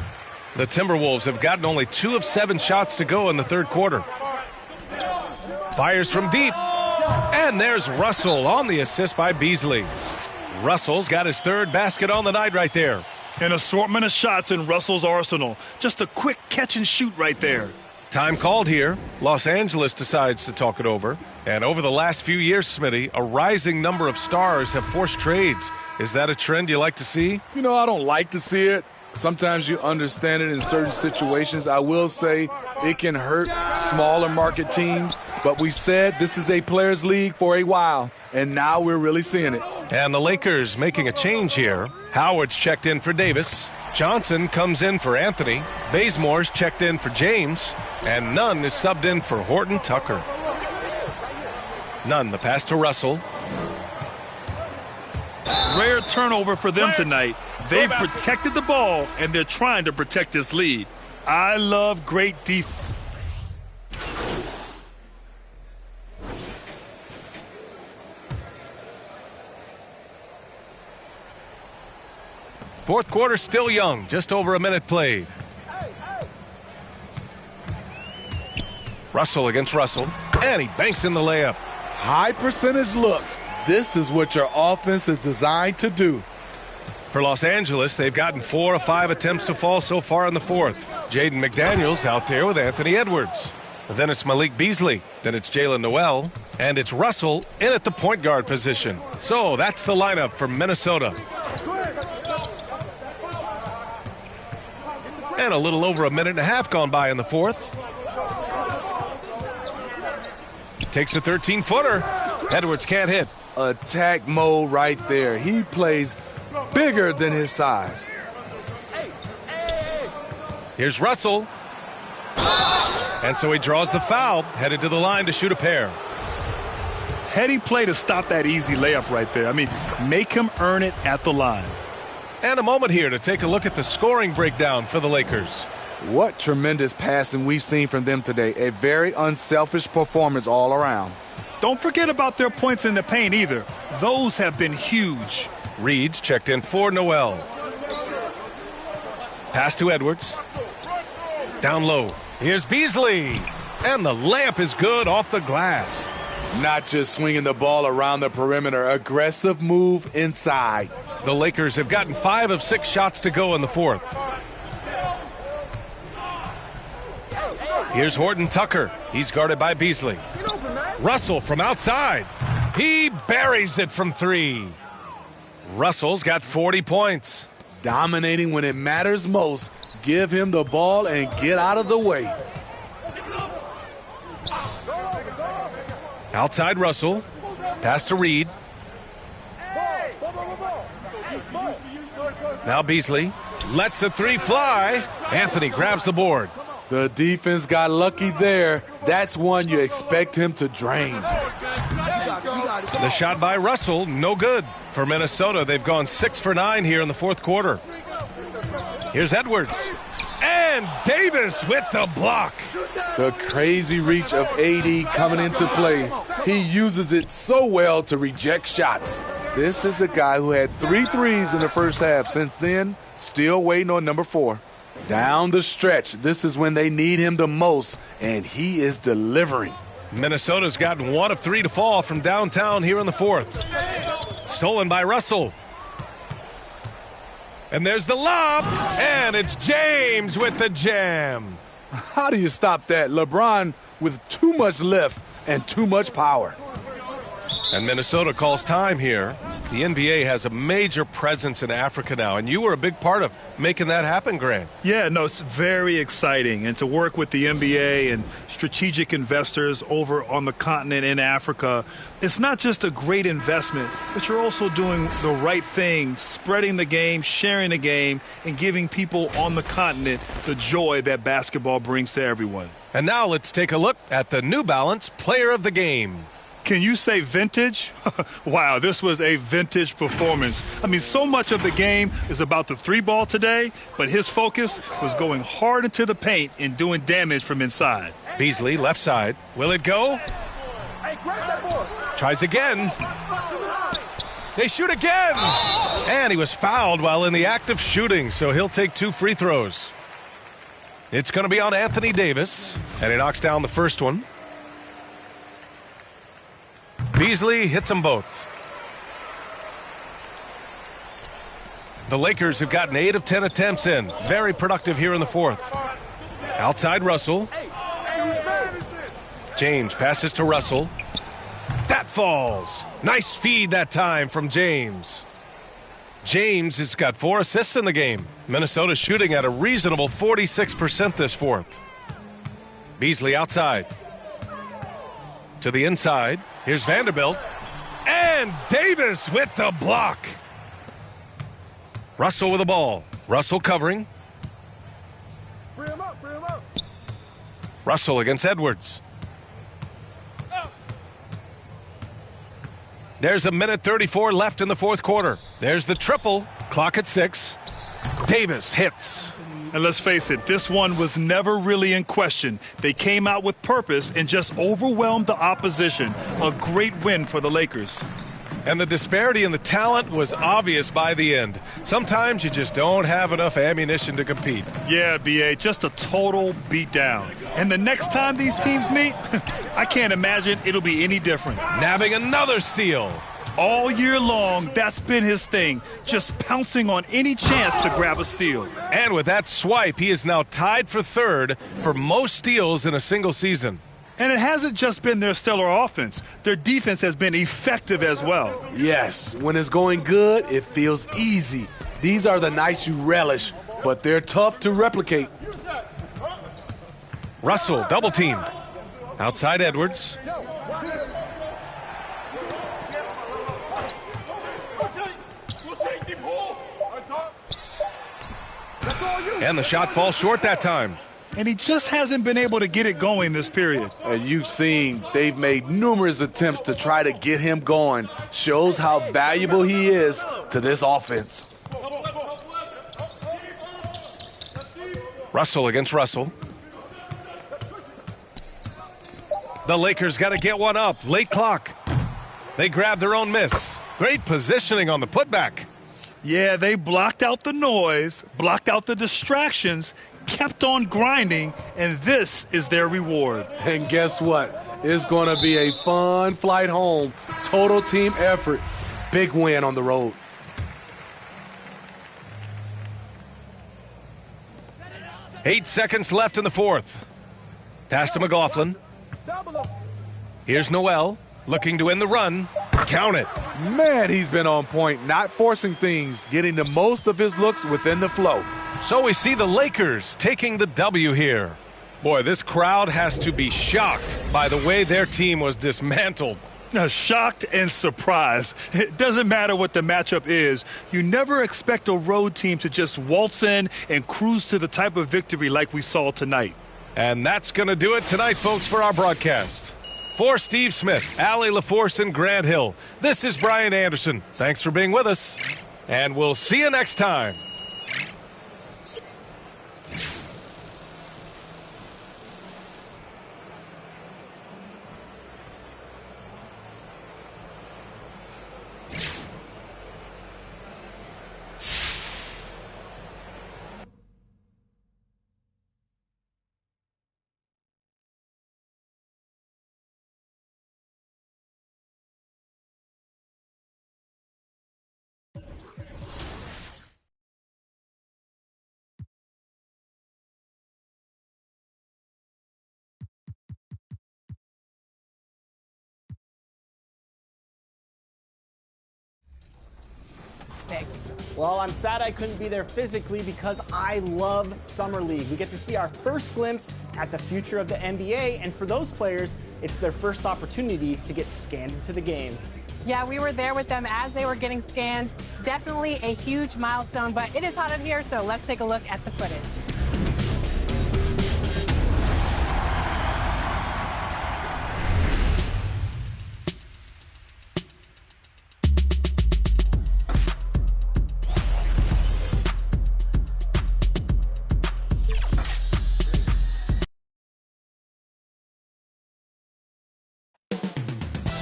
The Timberwolves have gotten only 2 of 7 shots to go in the third quarter. Fires from deep. And there's Russell on the assist by Beasley. Russell's got his 3rd basket on the night right there. An assortment of shots in Russell's arsenal. Just a quick catch and shoot right there. Time called here. Los Angeles decides to talk it over. And over the last few years, Smitty, a rising number of stars have forced trades. Is that a trend you like to see? You know, I don't like to see it. Sometimes you understand it in certain situations. I will say it can hurt smaller market teams, but we said this is a players' league for a while, and now we're really seeing it. And the Lakers making a change here. Howard's checked in for Davis. Johnson comes in for Anthony. Bazemore's checked in for James. And Nunn is subbed in for Horton Tucker. Nunn, the pass to Russell. Rare turnover for them tonight. They've protected the ball, and they're trying to protect this lead. I love great defense. Fourth quarter still young, just over a minute played. Russell against Russell, and he banks in the layup. High percentage look. This is what your offense is designed to do. For Los Angeles, they've gotten 4 of 5 attempts to fall so far in the fourth. Jaden McDaniels out there with Anthony Edwards. Then it's Malik Beasley. Then it's Jalen Noel. And it's Russell in at the point guard position. So that's the lineup for Minnesota. And a little over a minute and a half gone by in the fourth. Takes a 13-footer. Edwards can't hit. Attack mode right there. He plays bigger than his size. Here's Russell. And so he draws the foul, headed to the line to shoot a pair. Heady play to stop that easy layup right there. I mean, make him earn it at the line. And a moment here to take a look at the scoring breakdown for the Lakers. What tremendous passing we've seen from them today. A very unselfish performance all around. Don't forget about their points in the paint either. Those have been huge. Reed's checked in for Noel. Pass to Edwards. Down low. Here's Beasley. And the layup is good off the glass. Not just swinging the ball around the perimeter. Aggressive move inside. The Lakers have gotten 5 of 6 shots to go in the fourth. Here's Horton Tucker. He's guarded by Beasley. Russell from outside. He buries it from 3. Russell's got 40 points. Dominating when it matters most. Give him the ball and get out of the way. Outside Russell. Pass to Reed. Now Beasley lets the 3 fly. Anthony grabs the board. The defense got lucky there. That's one you expect him to drain. The shot by Russell, no good. For Minnesota, they've gone 6 for 9 here in the fourth quarter. Here's Edwards. And Davis with the block. The crazy reach of AD coming into play. He uses it so well to reject shots. This is the guy who had 3 threes in the first half. Since then, still waiting on number 4. Down the stretch, this is when they need him the most, and he is delivering. Minnesota's gotten 1 of 3 to fall from downtown here in the fourth. Stolen by Russell. And there's the lob, and it's James with the jam. How do you stop that? LeBron with too much lift and too much power. And Minnesota calls time here. The NBA has a major presence in Africa now, and you were a big part of making that happen, Grant. Yeah, no, it's very exciting. And to work with the NBA and strategic investors over on the continent in Africa, it's not just a great investment, but you're also doing the right thing, spreading the game, sharing the game, and giving people on the continent the joy that basketball brings to everyone. And now let's take a look at the New Balance Player of the Game. Can you say vintage? Wow, this was a vintage performance. I mean, so much of the game is about the three ball today, but his focus was going hard into the paint and doing damage from inside. Beasley, left side. Will it go? Tries again. They shoot again. And he was fouled while in the act of shooting, so he'll take 2 free throws. It's going to be on Anthony Davis, and he knocks down the first one. Beasley hits them both. The Lakers have gotten 8 of 10 attempts in. Very productive here in the fourth. Outside Russell. James passes to Russell. That falls. Nice feed that time from James. James has got 4 assists in the game. Minnesota shooting at a reasonable 46% this fourth. Beasley outside. To the inside. Here's Vanderbilt. And Davis with the block. Russell with the ball. Russell covering. Russell against Edwards. There's 1:34 left in the fourth quarter. There's the triple. Clock at 6. Davis hits. And let's face it, this one was never really in question. They came out with purpose and just overwhelmed the opposition. A great win for the Lakers. And the disparity in the talent was obvious by the end. Sometimes you just don't have enough ammunition to compete. Yeah, B.A., just a total beatdown. And the next time these teams meet, I can't imagine it'll be any different. Nabbing another steal. All year long, that's been his thing, just pouncing on any chance to grab a steal. And with that swipe, he is now tied for third for most steals in a single season. And it hasn't just been their stellar offense. Their defense has been effective as well. Yes, when it's going good, it feels easy. These are the nights you relish, but they're tough to replicate. Russell double teamed. Outside Edwards. And the shot falls short that time. And he just hasn't been able to get it going this period. And you've seen they've made numerous attempts to try to get him going. Shows how valuable he is to this offense. Russell against Russell. The Lakers got to get one up. Late clock. They grab their own miss. Great positioning on the putback. Yeah, they blocked out the noise, blocked out the distractions, kept on grinding, and this is their reward. And guess what? It's going to be a fun flight home. Total team effort. Big win on the road. Eight seconds left in the fourth. Pass to McLaughlin. Here's Noel looking to end the run. Count it. Man, he's been on point, not forcing things, getting the most of his looks within the flow. So we see the Lakers taking the W here. Boy, this crowd has to be shocked by the way their team was dismantled. Shocked and surprised. It doesn't matter what the matchup is. You never expect a road team to just waltz in and cruise to the type of victory like we saw tonight. And that's going to do it tonight, folks, for our broadcast. For Steve Smith, Allie LaForce, and Grant Hill, this is Brian Anderson. Thanks for being with us, and we'll see you next time. Well, I'm sad I couldn't be there physically because I love Summer League. We get to see our first glimpse at the future of the NBA, and for those players, it's their first opportunity to get scanned into the game. Yeah, we were there with them as they were getting scanned. Definitely a huge milestone, but it is hot in here, so let's take a look at the footage.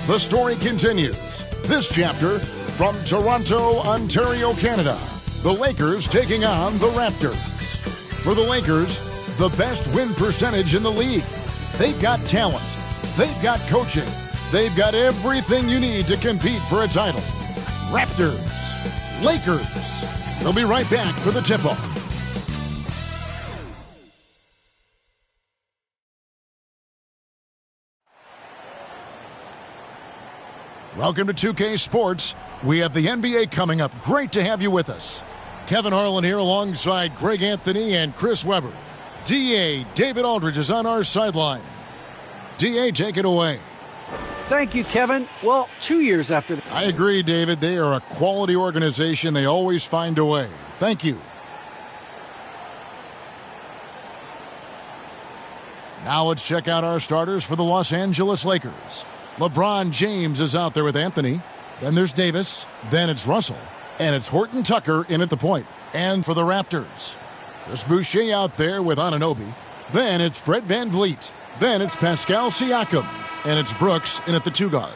The story continues. This chapter from Toronto, Ontario, Canada. The Lakers taking on the Raptors. For the Lakers, the best win percentage in the league. They've got talent. They've got coaching. They've got everything you need to compete for a title. Raptors. Lakers. They'll be right back for the tip-off. Welcome to 2K Sports. We have the NBA coming up. Great to have you with us. Kevin Harlan here alongside Greg Anthony and Chris Webber. D.A. David Aldridge is on our sideline. D.A., take it away. Thank you, Kevin. Well, 2 years after... I agree, David. They are a quality organization. They always find a way. Thank you. Now let's check out our starters for the Los Angeles Lakers. LeBron James is out there with Anthony. Then there's Davis. Then it's Russell. And it's Horton Tucker in at the point. And for the Raptors, there's Boucher out there with Anunoby. Then it's Fred VanVleet. Then it's Pascal Siakam. And it's Brooks in at the 2-guard.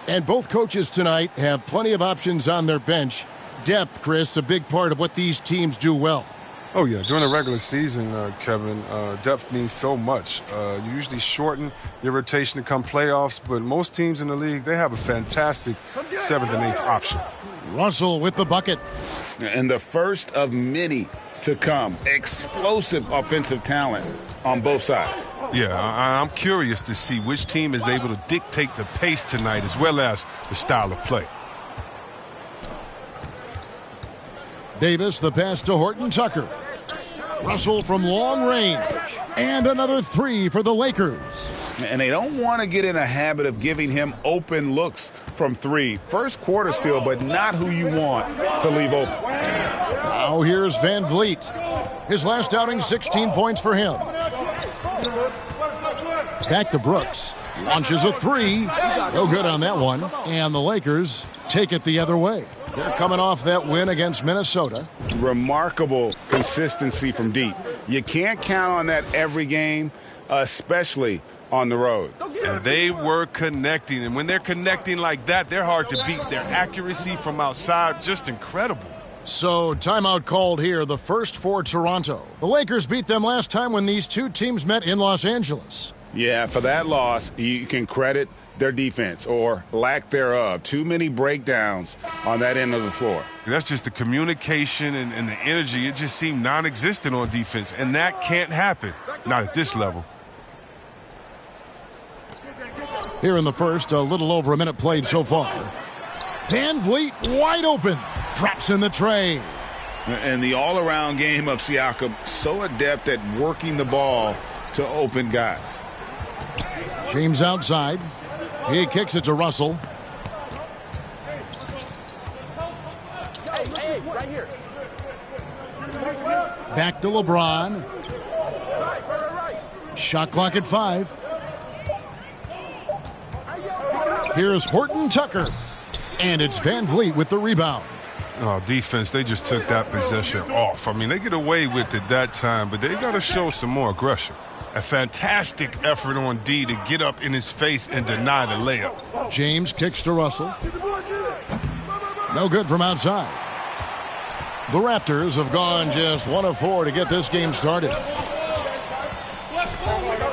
And both coaches tonight have plenty of options on their bench. Depth, Chris, a big part of what these teams do well. Oh, yeah. During the regular season, Kevin, depth means so much. You usually shorten your rotation to come playoffs, but most teams in the league, they have a fantastic 7th and 8th option. Russell with the bucket. And the first of many to come. Explosive offensive talent on both sides. Yeah, I'm curious to see which team is able to dictate the pace tonight as well as the style of play. Davis, the pass to Horton Tucker. Russell from long range. And another 3 for the Lakers. And they don't want to get in a habit of giving him open looks from 3. First quarter still, but not who you want to leave open. Now here's VanVleet. His last outing, 16 points for him. Back to Brooks. Launches a 3. No good on that one. And the Lakers take it the other way. They're coming off that win against Minnesota. Remarkable consistency from deep. You can't count on that every game, especially on the road. And they were connecting, and when they're connecting like that, they're hard to beat. Their accuracy from outside, just incredible. So, timeout called here, the first for Toronto. The Lakers beat them last time when these two teams met in Los Angeles. Yeah, for that loss, you can credit their defense or lack thereof. Too many breakdowns on that end of the floor. That's just the communication and the energy. It just seemed non-existent on defense, and that can't happen, not at this level. Here in the first, a little over a minute played so far. VanVleet wide open. Drops in the tray. And the all-around game of Siakam, so adept at working the ball to open guys. James outside. He kicks it to Russell. Hey, right here. Back to LeBron. Shot clock at 5. Here's Horton Tucker. And it's VanVleet with the rebound. Oh, defense, they just took that possession off. I mean, they get away with it that time, but they got to show some more aggression. A fantastic effort on D to get up in his face and deny the layup. James kicks to Russell. No good from outside. The Raptors have gone just 1 of 4 to get this game started.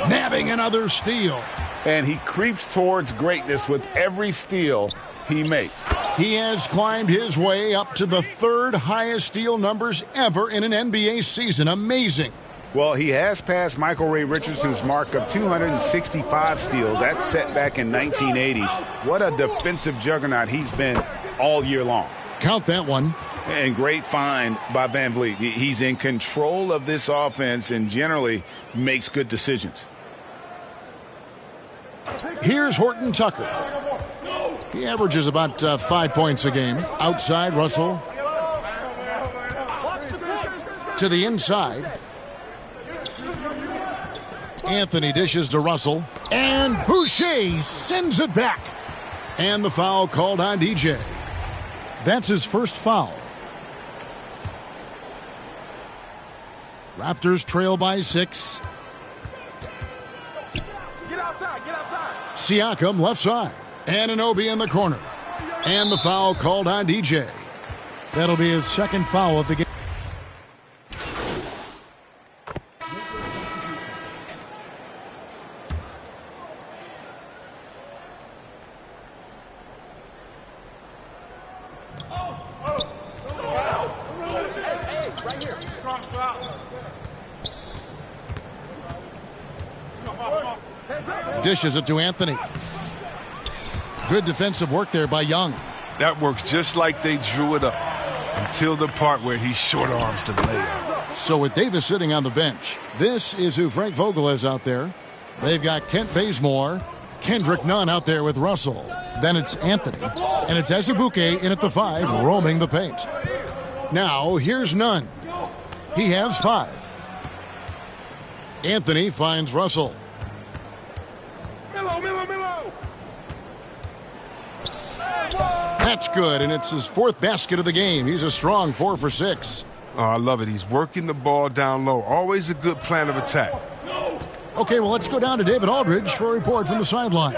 Nabbing another steal. And he creeps towards greatness with every steal he makes. He has climbed his way up to the 3rd highest steal numbers ever in an NBA season. Amazing. Well, he has passed Michael Ray Richardson's mark of 265 steals. That's set back in 1980. What a defensive juggernaut he's been all year long. Count that one. And great find by Van Vliet. He's in control of this offense and generally makes good decisions. Here's Horton Tucker. He averages about 5 points a game. Outside, Russell. To the inside. Anthony dishes to Russell. And Boucher sends it back. And the foul called on DJ. That's his first foul. Raptors trail by 6. Get outside, get outside. Siakam left side. Anunoby in the corner. And the foul called on DJ. That'll be his second foul of the game. Dishes it to Anthony. Good defensive work there by Young. That works just like they drew it up until the part where he short arms the layup. So with Davis sitting on the bench, this is who Frank Vogel has out there. They've got Kent Bazemore, Kendrick Nunn out there with Russell. Then it's Anthony, and it's Azubuike in at the 5, roaming the paint. Now here's Nunn. He has 5. Anthony finds Russell. That's good, and it's his 4th basket of the game. He's a strong 4 for 6. Oh, I love it. He's working the ball down low. Always a good plan of attack. Okay, well, let's go down to David Aldridge for a report from the sideline.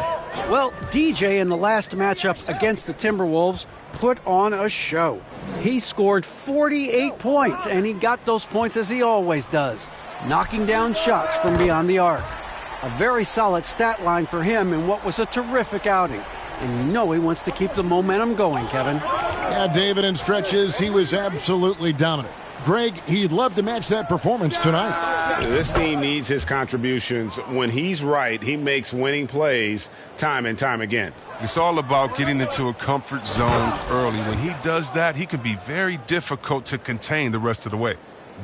Well, DJ in the last matchup against the Timberwolves put on a show. He scored 48 points, and he got those points as he always does, knocking down shots from beyond the arc. A very solid stat line for him in what was a terrific outing. And you know he wants to keep the momentum going, Kevin. Yeah, David, in stretches, he was absolutely dominant. Greg, he'd love to match that performance tonight. This team needs his contributions. When he's right, he makes winning plays time and time again. It's all about getting into a comfort zone early. When he does that, he can be very difficult to contain the rest of the way.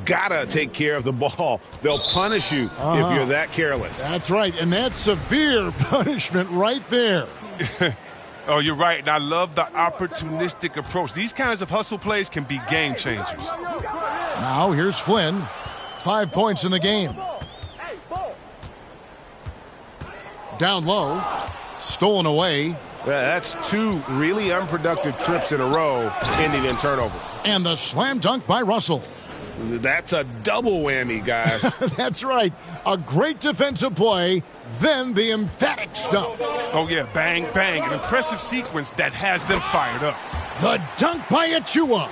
Gotta take care of the ball. They'll punish you if you're that careless. That's right, and that's severe punishment right there. Oh, you're right, and I love the opportunistic approach. These kinds of hustle plays can be game changers. Now here's Flynn. 5 points in the game. Down low. Stolen away. Well, that's 2 really unproductive trips in a row, ending in turnovers. And the slam dunk by Russell. That's a double whammy, guys. That's right. A great defensive play, then the emphatic stuff. Oh, yeah, bang, bang. An impressive sequence that has them fired up. The dunk by Achua.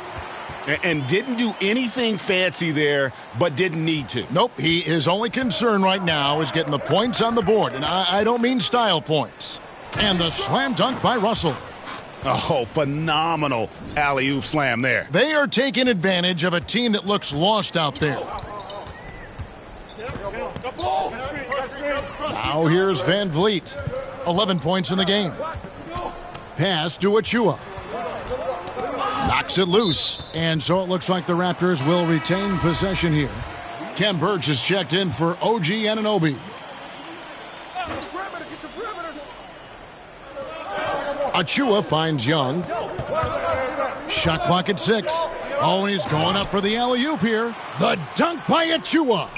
And didn't do anything fancy there, but didn't need to. Nope, his only concern right now is getting the points on the board, and I don't mean style points. And the slam dunk by Russell. Oh, phenomenal alley-oop slam there. They are taking advantage of a team that looks lost out there. Now here's Van Vliet. 11 points in the game. Pass to Achua. Knocks it loose. And so it looks like the Raptors will retain possession here. Ken Burge is checked in for OG Anunoby. Achua finds Young. Shot clock at 6. Oh, he's going up for the alley-oop here. The dunk by Achua.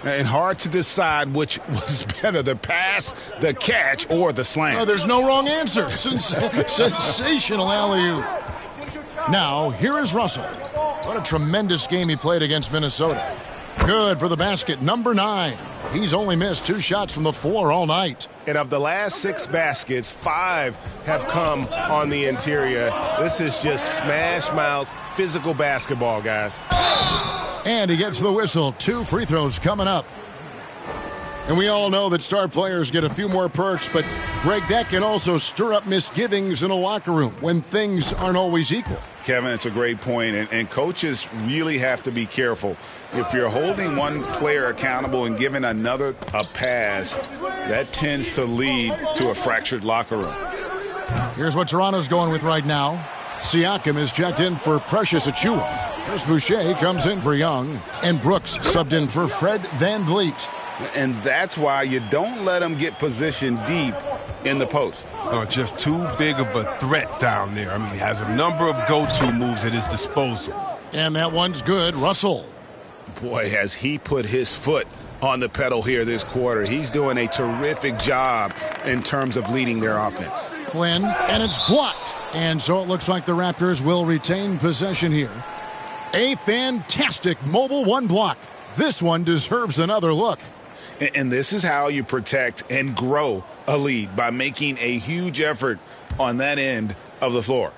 And hard to decide which was better, the pass, the catch, or the slam. Oh, there's no wrong answer. Sensational alley-oop. Now, here is Russell. What a tremendous game he played against Minnesota. Good for the basket, number 9. He's only missed 2 shots from the floor all night. And of the last 6 baskets, 5 have come on the interior. This is just smash-mouth physical basketball, guys. And he gets the whistle. 2 free throws coming up. And we all know that star players get a few more perks, but Greg, that can also stir up misgivings in a locker room when things aren't always equal. Kevin, it's a great point, and coaches really have to be careful. If you're holding one player accountable and giving another a pass, that tends to lead to a fractured locker room. Here's what Toronto's going with right now. Siakam is checked in for Precious Achiuwa. Chris Boucher comes in for Young. And Brooks subbed in for Fred VanVleet. And that's why you don't let him get positioned deep in the post. Oh, just too big of a threat down there. I mean, he has a number of go-to moves at his disposal. And that one's good. Russell. Boy, has he put his foot on the pedal here this quarter. He's doing a terrific job in terms of leading their offense. Flynn, and it's blocked. And so it looks like the Raptors will retain possession here. A fantastic mobile one block. This one deserves another look. And this is how you protect and grow a lead, by making a huge effort on that end of the floor.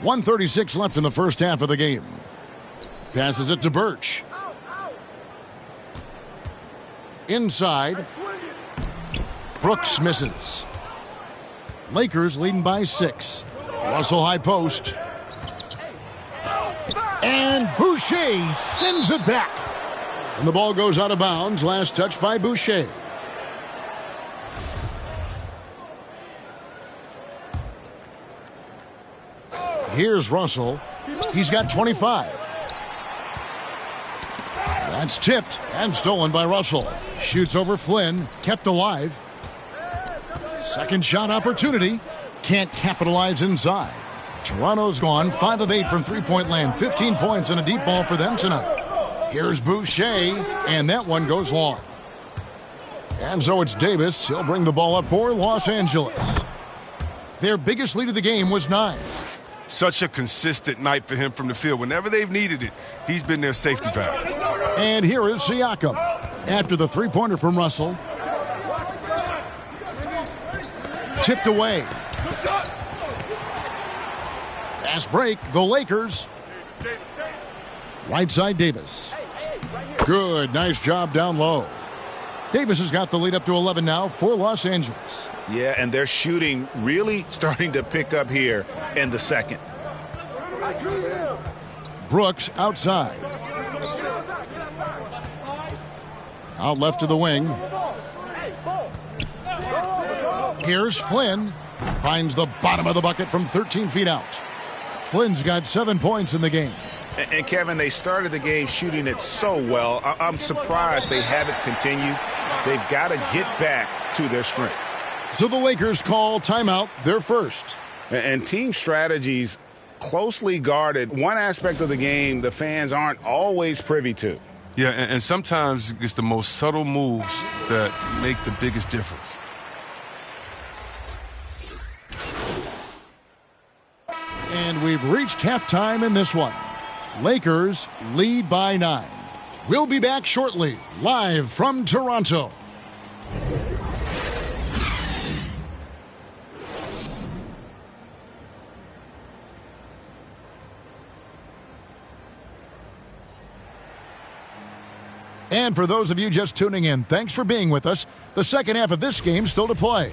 1:36 left in the first half of the game. Passes it to Birch. Inside. Brooks misses. Lakers leading by 6. Russell high post. And Boucher sends it back. And the ball goes out of bounds. Last touch by Boucher. Here's Russell. He's got 25. That's tipped and stolen by Russell. Shoots over Flynn. Kept alive. Second shot opportunity. Can't capitalize inside. Toronto's gone 5 of 8 from three-point land. 15 points and a deep ball for them tonight. Here's Boucher, and that one goes long. And so it's Davis. He'll bring the ball up for Los Angeles. Their biggest lead of the game was 9. Such a consistent night for him from the field. Whenever they've needed it, he's been their safety valve. And here is Siakam. After the three-pointer from Russell. Tipped away. Fast break, the Lakers. Right side, Davis. Good, nice job down low. Davis has got the lead up to 11 now for Los Angeles. Yeah, and their shooting really starting to pick up here in the second. Brooks outside. Out left to the wing. Here's Flynn. Finds the bottom of the bucket from 13 feet out. Flynn's got 7 points in the game. And Kevin, they started the game shooting it so well. I'm surprised they haven't continued. They've got to get back to their strength. So the Lakers call timeout, their first. And team strategies closely guarded. One aspect of the game the fans aren't always privy to. Yeah, and sometimes it's the most subtle moves that make the biggest difference. And we've reached halftime in this one. Lakers lead by 9. We'll be back shortly, live from Toronto. And for those of you just tuning in, thanks for being with us. The second half of this game still to play.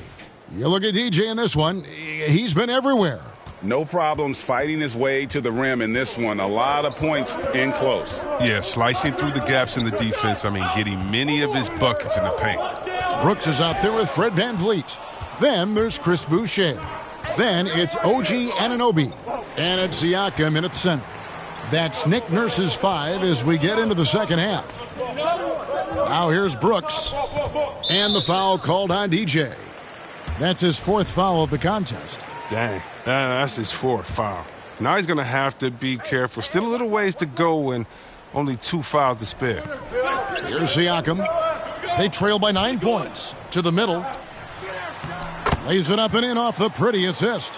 You look at DJ in this one, he's been everywhere. No problems fighting his way to the rim in this one. A lot of points in close. Yeah, slicing through the gaps in the defense. I mean, getting many of his buckets in the paint. Brooks is out there with Fred VanVleet. Then there's Chris Boucher. Then it's OG Anunoby. And it's Siakam in at center. That's Nick Nurse's 5 as we get into the second half. Now here's Brooks. And the foul called on DJ. That's his 4th foul of the contest. Dang, that's his 4th foul. Now he's going to have to be careful. Still a little ways to go and only 2 fouls to spare. Here's Siakam. They trail by 9 points. To the middle. Lays it up and in off the pretty assist.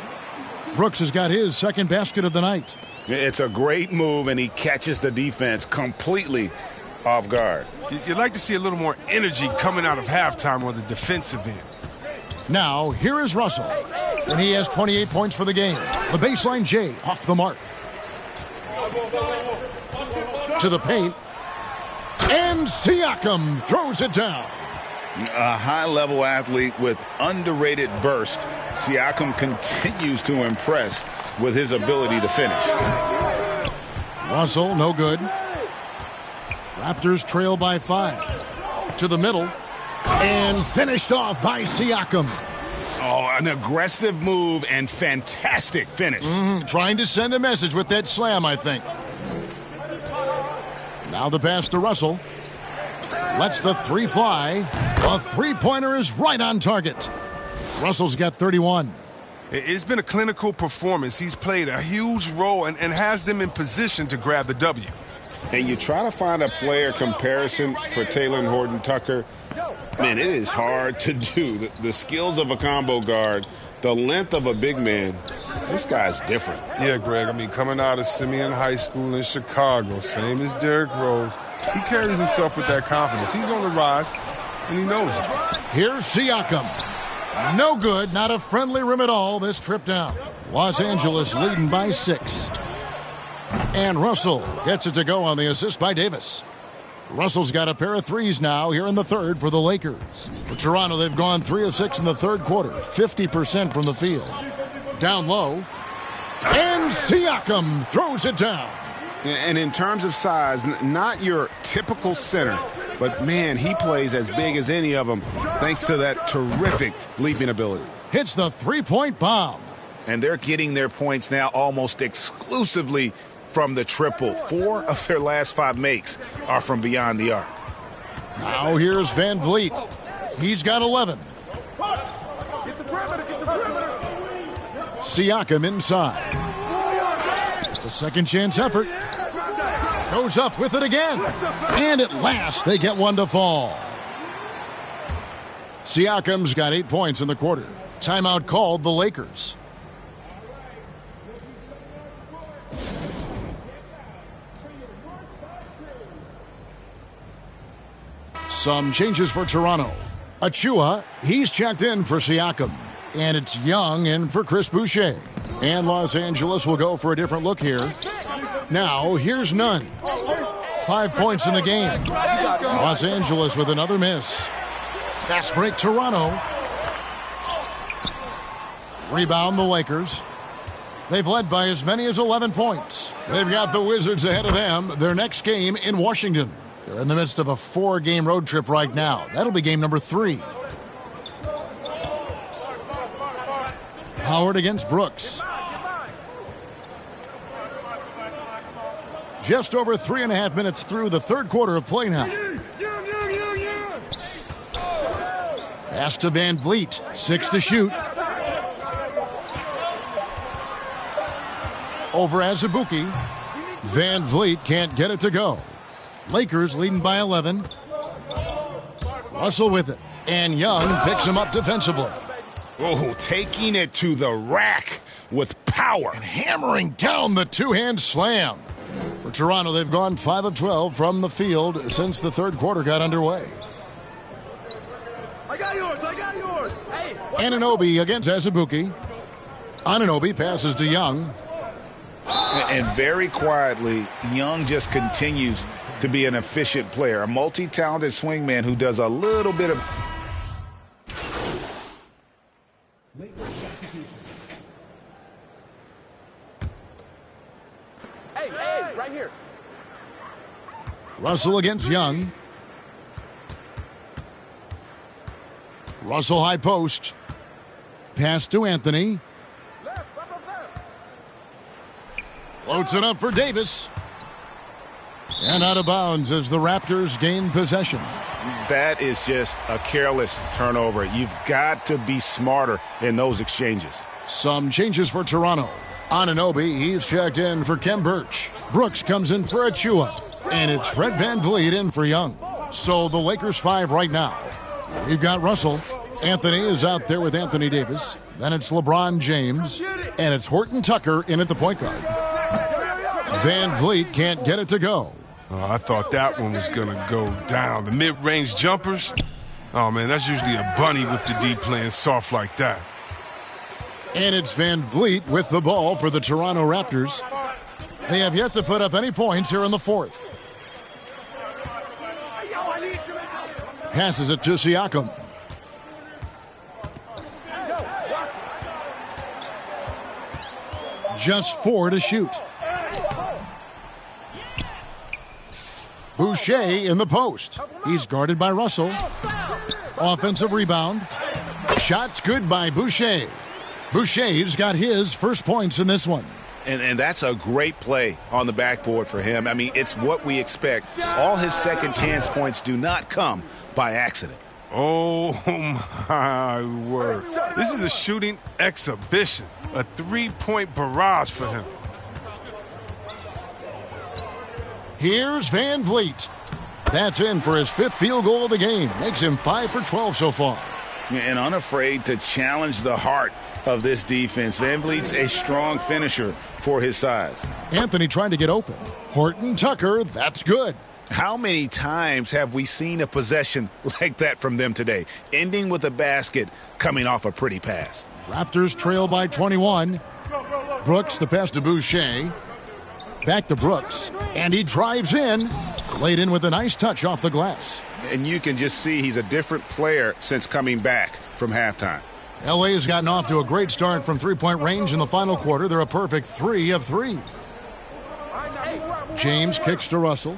Brooks has got his second basket of the night. It's a great move, and he catches the defense completely off guard. You'd like to see a little more energy coming out of halftime on the defensive end. Now, here is Russell. And he has 28 points for the game. The baseline J off the mark. To the paint. And Siakam throws it down. A high-level athlete with underrated burst. Siakam continues to impress with his ability to finish. Russell, no good. Raptors trail by 5. To the middle. And finished off by Siakam. Oh, an aggressive move and fantastic finish. Trying to send a message with that slam, I think. Now the pass to Russell. Lets the three fly. A three-pointer is right on target. Russell's got 31. It's been a clinical performance. He's played a huge role and has them in position to grab the W. And you try to find a player comparison for Taylor and Horton Tucker. Man, it is hard to do. The skills of a combo guard, the length of a big man, this guy's different. Yeah, Greg, I mean, coming out of Simeon High School in Chicago, same as Derrick Rose, he carries himself with that confidence. He's on the rise, and he knows it. Here's Siakam. No good, not a friendly rim at all this trip down. Los Angeles leading by 6. And Russell gets it to go on the assist by Davis. Russell's got a pair of threes now here in the third for the Lakers. For Toronto, they've gone 3 of 6 in the third quarter, 50% from the field. Down low, and Siakam throws it down. And in terms of size, not your typical center, but man, he plays as big as any of them thanks to that terrific leaping ability. Hits the three-point bomb. And they're getting their points now almost exclusively from the triple. 4 of their last 5 makes are from beyond the arc. Now here's Van Vliet. He's got 11. Siakam inside. The second chance effort. Goes up with it again. And at last they get one to fall. Siakam's got 8 points in the quarter. Timeout called the Lakers. Some changes for Toronto. Achua, he's checked in for Siakam. And it's Young in for Chris Boucher. And Los Angeles will go for a different look here. Now, here's Nunn. 5 points in the game. Los Angeles with another miss. Fast break, Toronto. Rebound, the Lakers. They've led by as many as 11 points. They've got the Wizards ahead of them. Their next game in Washington. They're in the midst of a 4-game road trip right now. That'll be game number 3. Howard against Brooks. Just over 3.5 minutes through the third quarter of play now. Pass to Van Vliet. 6 to shoot. Over Azubuike. Van Vliet can't get it to go. Lakers leading by 11. Russell with it. And Young picks him up defensively. Oh, taking it to the rack with power. And hammering down the two-hand slam. For Toronto, they've gone 5 of 12 from the field since the third quarter got underway. I got yours. Hey. Anunoby against Azubuike. Anunoby passes to Young. And very quietly, Young just continues to be an efficient player, a multi-talented swingman who does a little bit of... Hey, right here. Russell against Young. Russell high post. Pass to Anthony. Floats it up for Davis. And out of bounds as the Raptors gain possession. That is just a careless turnover. You've got to be smarter in those exchanges. Some changes for Toronto. Anunoby, he's checked in for Kem Birch. Brooks comes in for Achua. And it's Fred Van Vliet in for Young. So the Lakers 5 right now. We've got Russell. Anthony is out there with Anthony Davis. Then it's LeBron James. And it's Horton Tucker in at the point guard. Van Vliet can't get it to go. Oh, I thought that one was going to go down. The mid-range jumpers, oh, man, that's usually a bunny with the D playing soft like that. And it's Van Vliet with the ball for the Toronto Raptors. They have yet to put up any points here in the fourth. Passes it to Siakam. Just 4 to shoot. Boucher in the post. He's guarded by Russell. Offensive rebound. Shots good by Boucher. Boucher's got his first points in this one. And that's a great play on the backboard for him. I mean, it's what we expect. All his second chance points do not come by accident. Oh, my word. This is a shooting exhibition. A three-point barrage for him. Here's Van Vliet. That's in for his 5th field goal of the game. Makes him 5 for 12 so far. And unafraid to challenge the heart of this defense. Van Vliet's a strong finisher for his size. Anthony trying to get open. Horton Tucker, that's good. How many times have we seen a possession like that from them today, ending with a basket coming off a pretty pass? Raptors trail by 21. Brooks, the pass to Boucher. Back to Brooks, and he drives in. Laid in with a nice touch off the glass. And you can just see he's a different player since coming back from halftime. LA has gotten off to a great start from three-point range in the final quarter. They're a perfect 3 of 3. James kicks to Russell.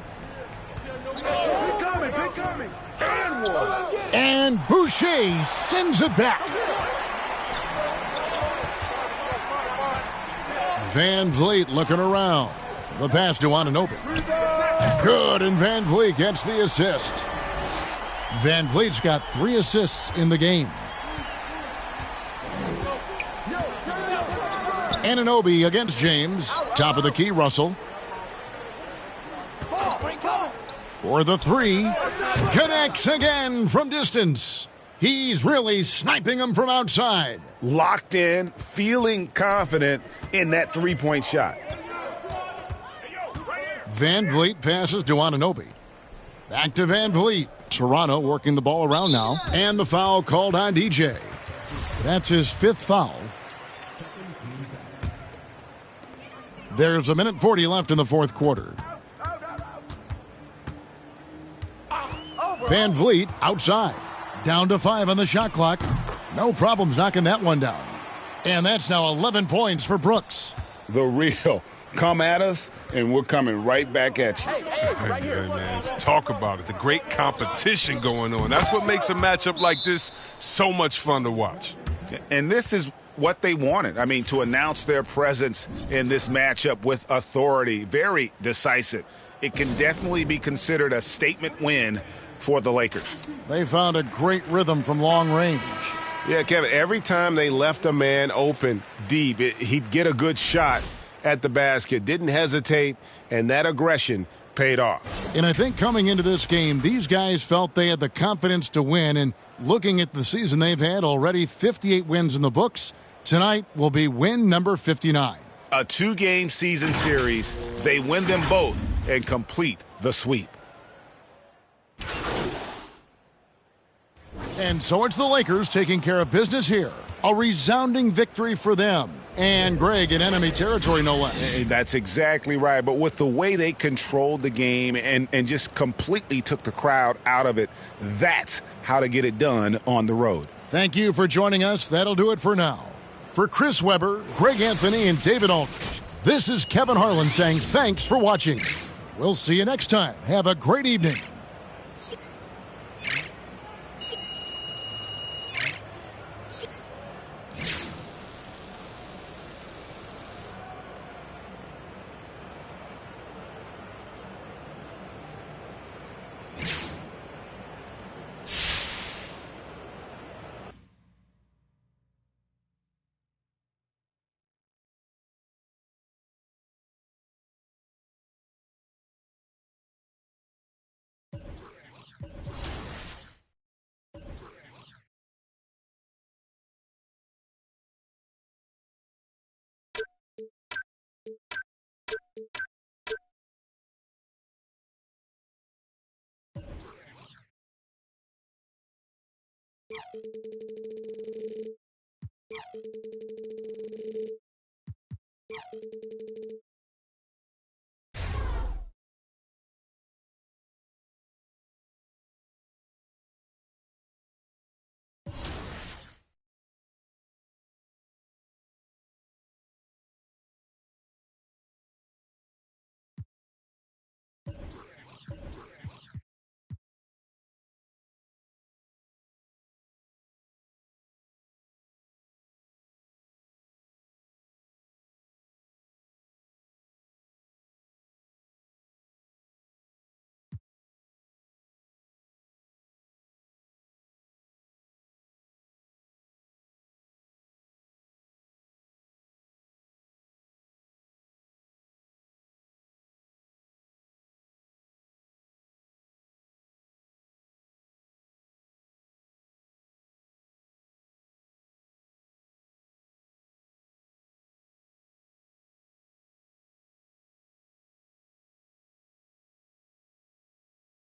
And Boucher sends it back. Van Vliet looking around. The pass to Anunoby. Good, and Van Vliet gets the assist. Van Vliet's got 3 assists in the game. Anunoby against James. Top of the key, Russell. For the 3. Connects again from distance. He's really sniping them from outside. Locked in, feeling confident in that three-point shot. Van Vliet passes to Anunoby. Back to Van Vliet. Toronto working the ball around now. And the foul called on DJ. That's his 5th foul. There's 1:40 left in the 4th quarter. Van Vliet outside. Down to 5 on the shot clock. No problems knocking that one down. And that's now 11 points for Brooks. The real. Come at us, and we're coming right back at you. Right here. Man, let's talk about it. The great competition going on. That's what makes a matchup like this so much fun to watch. And this is what they wanted. I mean, to announce their presence in this matchup with authority. Very decisive. It can definitely be considered a statement win for the Lakers. They found a great rhythm from long range. Yeah, Kevin, every time they left a man open deep, he'd get a good shot at the basket, didn't hesitate, and that aggression paid off. And I think coming into this game, these guys felt they had the confidence to win. And looking at the season they've had, already 58 wins in the books. Tonight will be win number 59. A 2-game season series. They win them both and complete the sweep. And so it's the Lakers taking care of business here. A resounding victory for them. And Greg in enemy territory, no less. That's exactly right. But with the way they controlled the game and just completely took the crowd out of it, that's how to get it done on the road. Thank you for joining us. That'll do it for now. For Chris Webber, Greg Anthony, and David Aldridge, this is Kevin Harlan saying thanks for watching. We'll see you next time. Have a great evening.